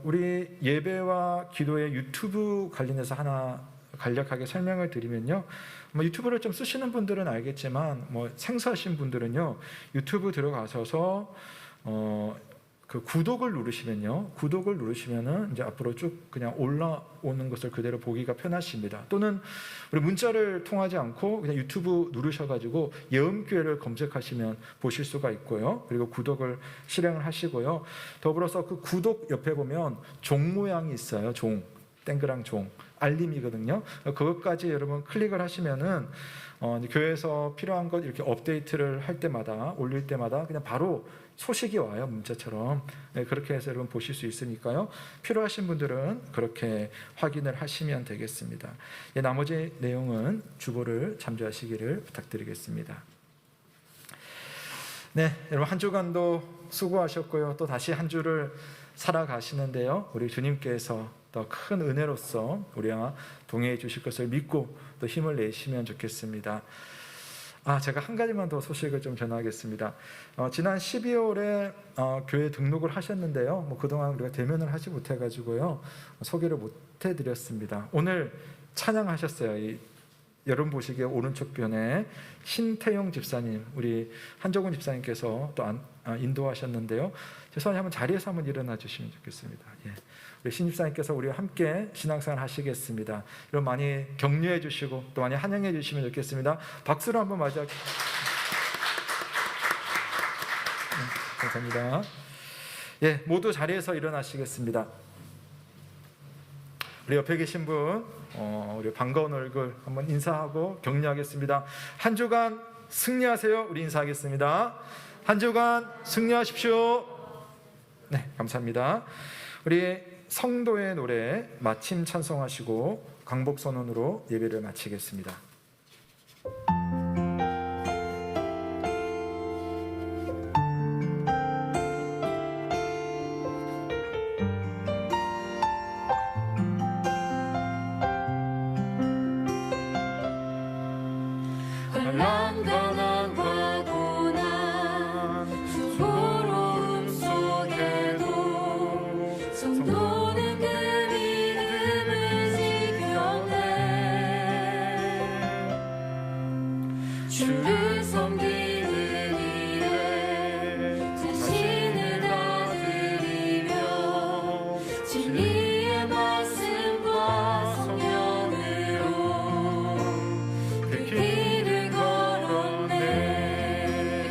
우리 예배와 기도의 유튜브 관련해서 하나 간략하게 설명을 드리면요, 유튜브를 좀 쓰시는 분들은 알겠지만 생소하신 분들은요, 유튜브 들어가셔서 그 구독을 누르시면요. 구독을 누르시면은 이제 앞으로 쭉 그냥 올라오는 것을 그대로 보기가 편하십니다. 또는 우리 문자를 통하지 않고 그냥 유튜브 누르셔가지고 예음교회를 검색하시면 보실 수가 있고요. 그리고 구독을 실행을 하시고요. 더불어서 그 구독 옆에 보면 종 모양이 있어요. 종, 땡그랑 종, 알림이거든요. 그것까지 여러분 클릭을 하시면은 이제 교회에서 필요한 것 이렇게 업데이트를 할 때마다 올릴 때마다 그냥 바로 소식이 와요. 문자처럼. 네, 그렇게 해서 여러분 보실 수 있으니까요. 필요하신 분들은 그렇게 확인을 하시면 되겠습니다. 예, 나머지 내용은 주보를 참조하시기를 부탁드리겠습니다. 네, 여러분 한 주간도 수고하셨고요. 또 다시 한 주를 살아가시는데요. 우리 주님께서 더 큰 은혜로서 우리와 동행해 주실 것을 믿고 또 힘을 내시면 좋겠습니다. 제가 한 가지만 더 소식을 좀 전하겠습니다. 지난 12월에 교회 등록을 하셨는데요. 그동안 우리가 대면을 하지 못해가지고요. 소개를 못 해드렸습니다. 오늘 찬양하셨어요. 여러분 보시기에 오른쪽 변에 신태용 집사님, 우리 한정훈 집사님께서 또 인도하셨는데요. 죄송하지만 한번 자리에서 한번 일어나 주시면 좋겠습니다. 예. 우리 신 집사님께서 우리와 함께 신앙생활 하시겠습니다. 여러분 많이 격려해 주시고 또 많이 환영해 주시면 좋겠습니다. 박수로 한번 맞아. 네, 감사합니다. 예, 모두 자리에서 일어나시겠습니다. 우리 옆에 계신 분, 우리 반가운 얼굴 한번 인사하고 격려하겠습니다. 한 주간 승리하세요. 우리 인사하겠습니다. 한 주간 승리하십시오. 네, 감사합니다. 우리 성도의 노래 마침 찬송하시고 강복 선언으로 예배를 마치겠습니다. 주를 섬기는 일에 자신을 다 드리며 진리의 말씀과 성령으로 그 길을 걸었네.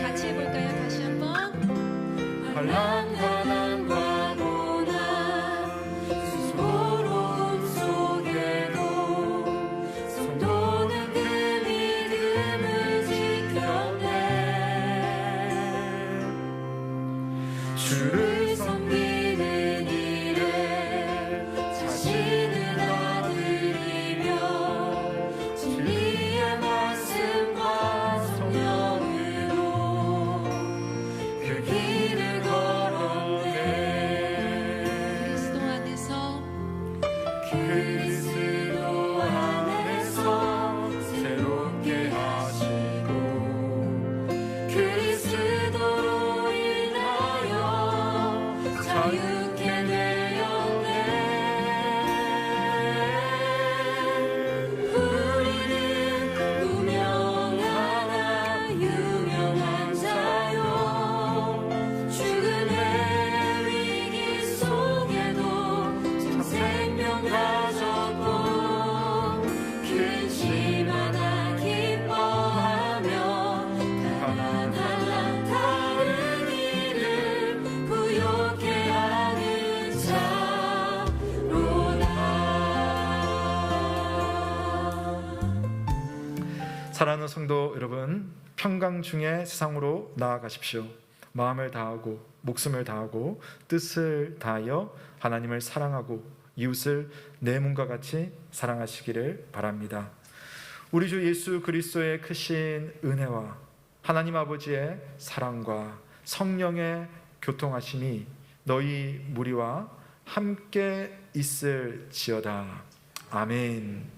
같이 해볼까요? 다시 한번. 환난과 고난 수고로움 속에도 성도는 그 믿음을 지켰네. 주를 섬기는 일에 자신을 다 드리며 진리의 말씀과 성령으로 그 길을 걸었네. 그리스도 안에서 그리스도 안에서 새롭게 하시고 그리스도로 인하여 자유케 되었네. 우리는 무명하나 유명한 자요 죽음의 위기 속에도 참 생명 가졌고 근심 하나 기뻐하며 가난한 다른 이를 부욕해 하는 자로다. 사랑하는 성도 여러분, 평강 중에 세상으로 나아가십시오. 마음을 다하고 목숨을 다하고 뜻을 다하여 하나님을 사랑하고 이웃을 내 몸과 같이 사랑하시기를 바랍니다. 우리 주 예수 그리스도의 크신 은혜와 하나님 아버지의 사랑과 성령의 교통하심이 너희 무리와 함께 있을지어다. 아멘.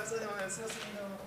목사님 수고하셨습니다.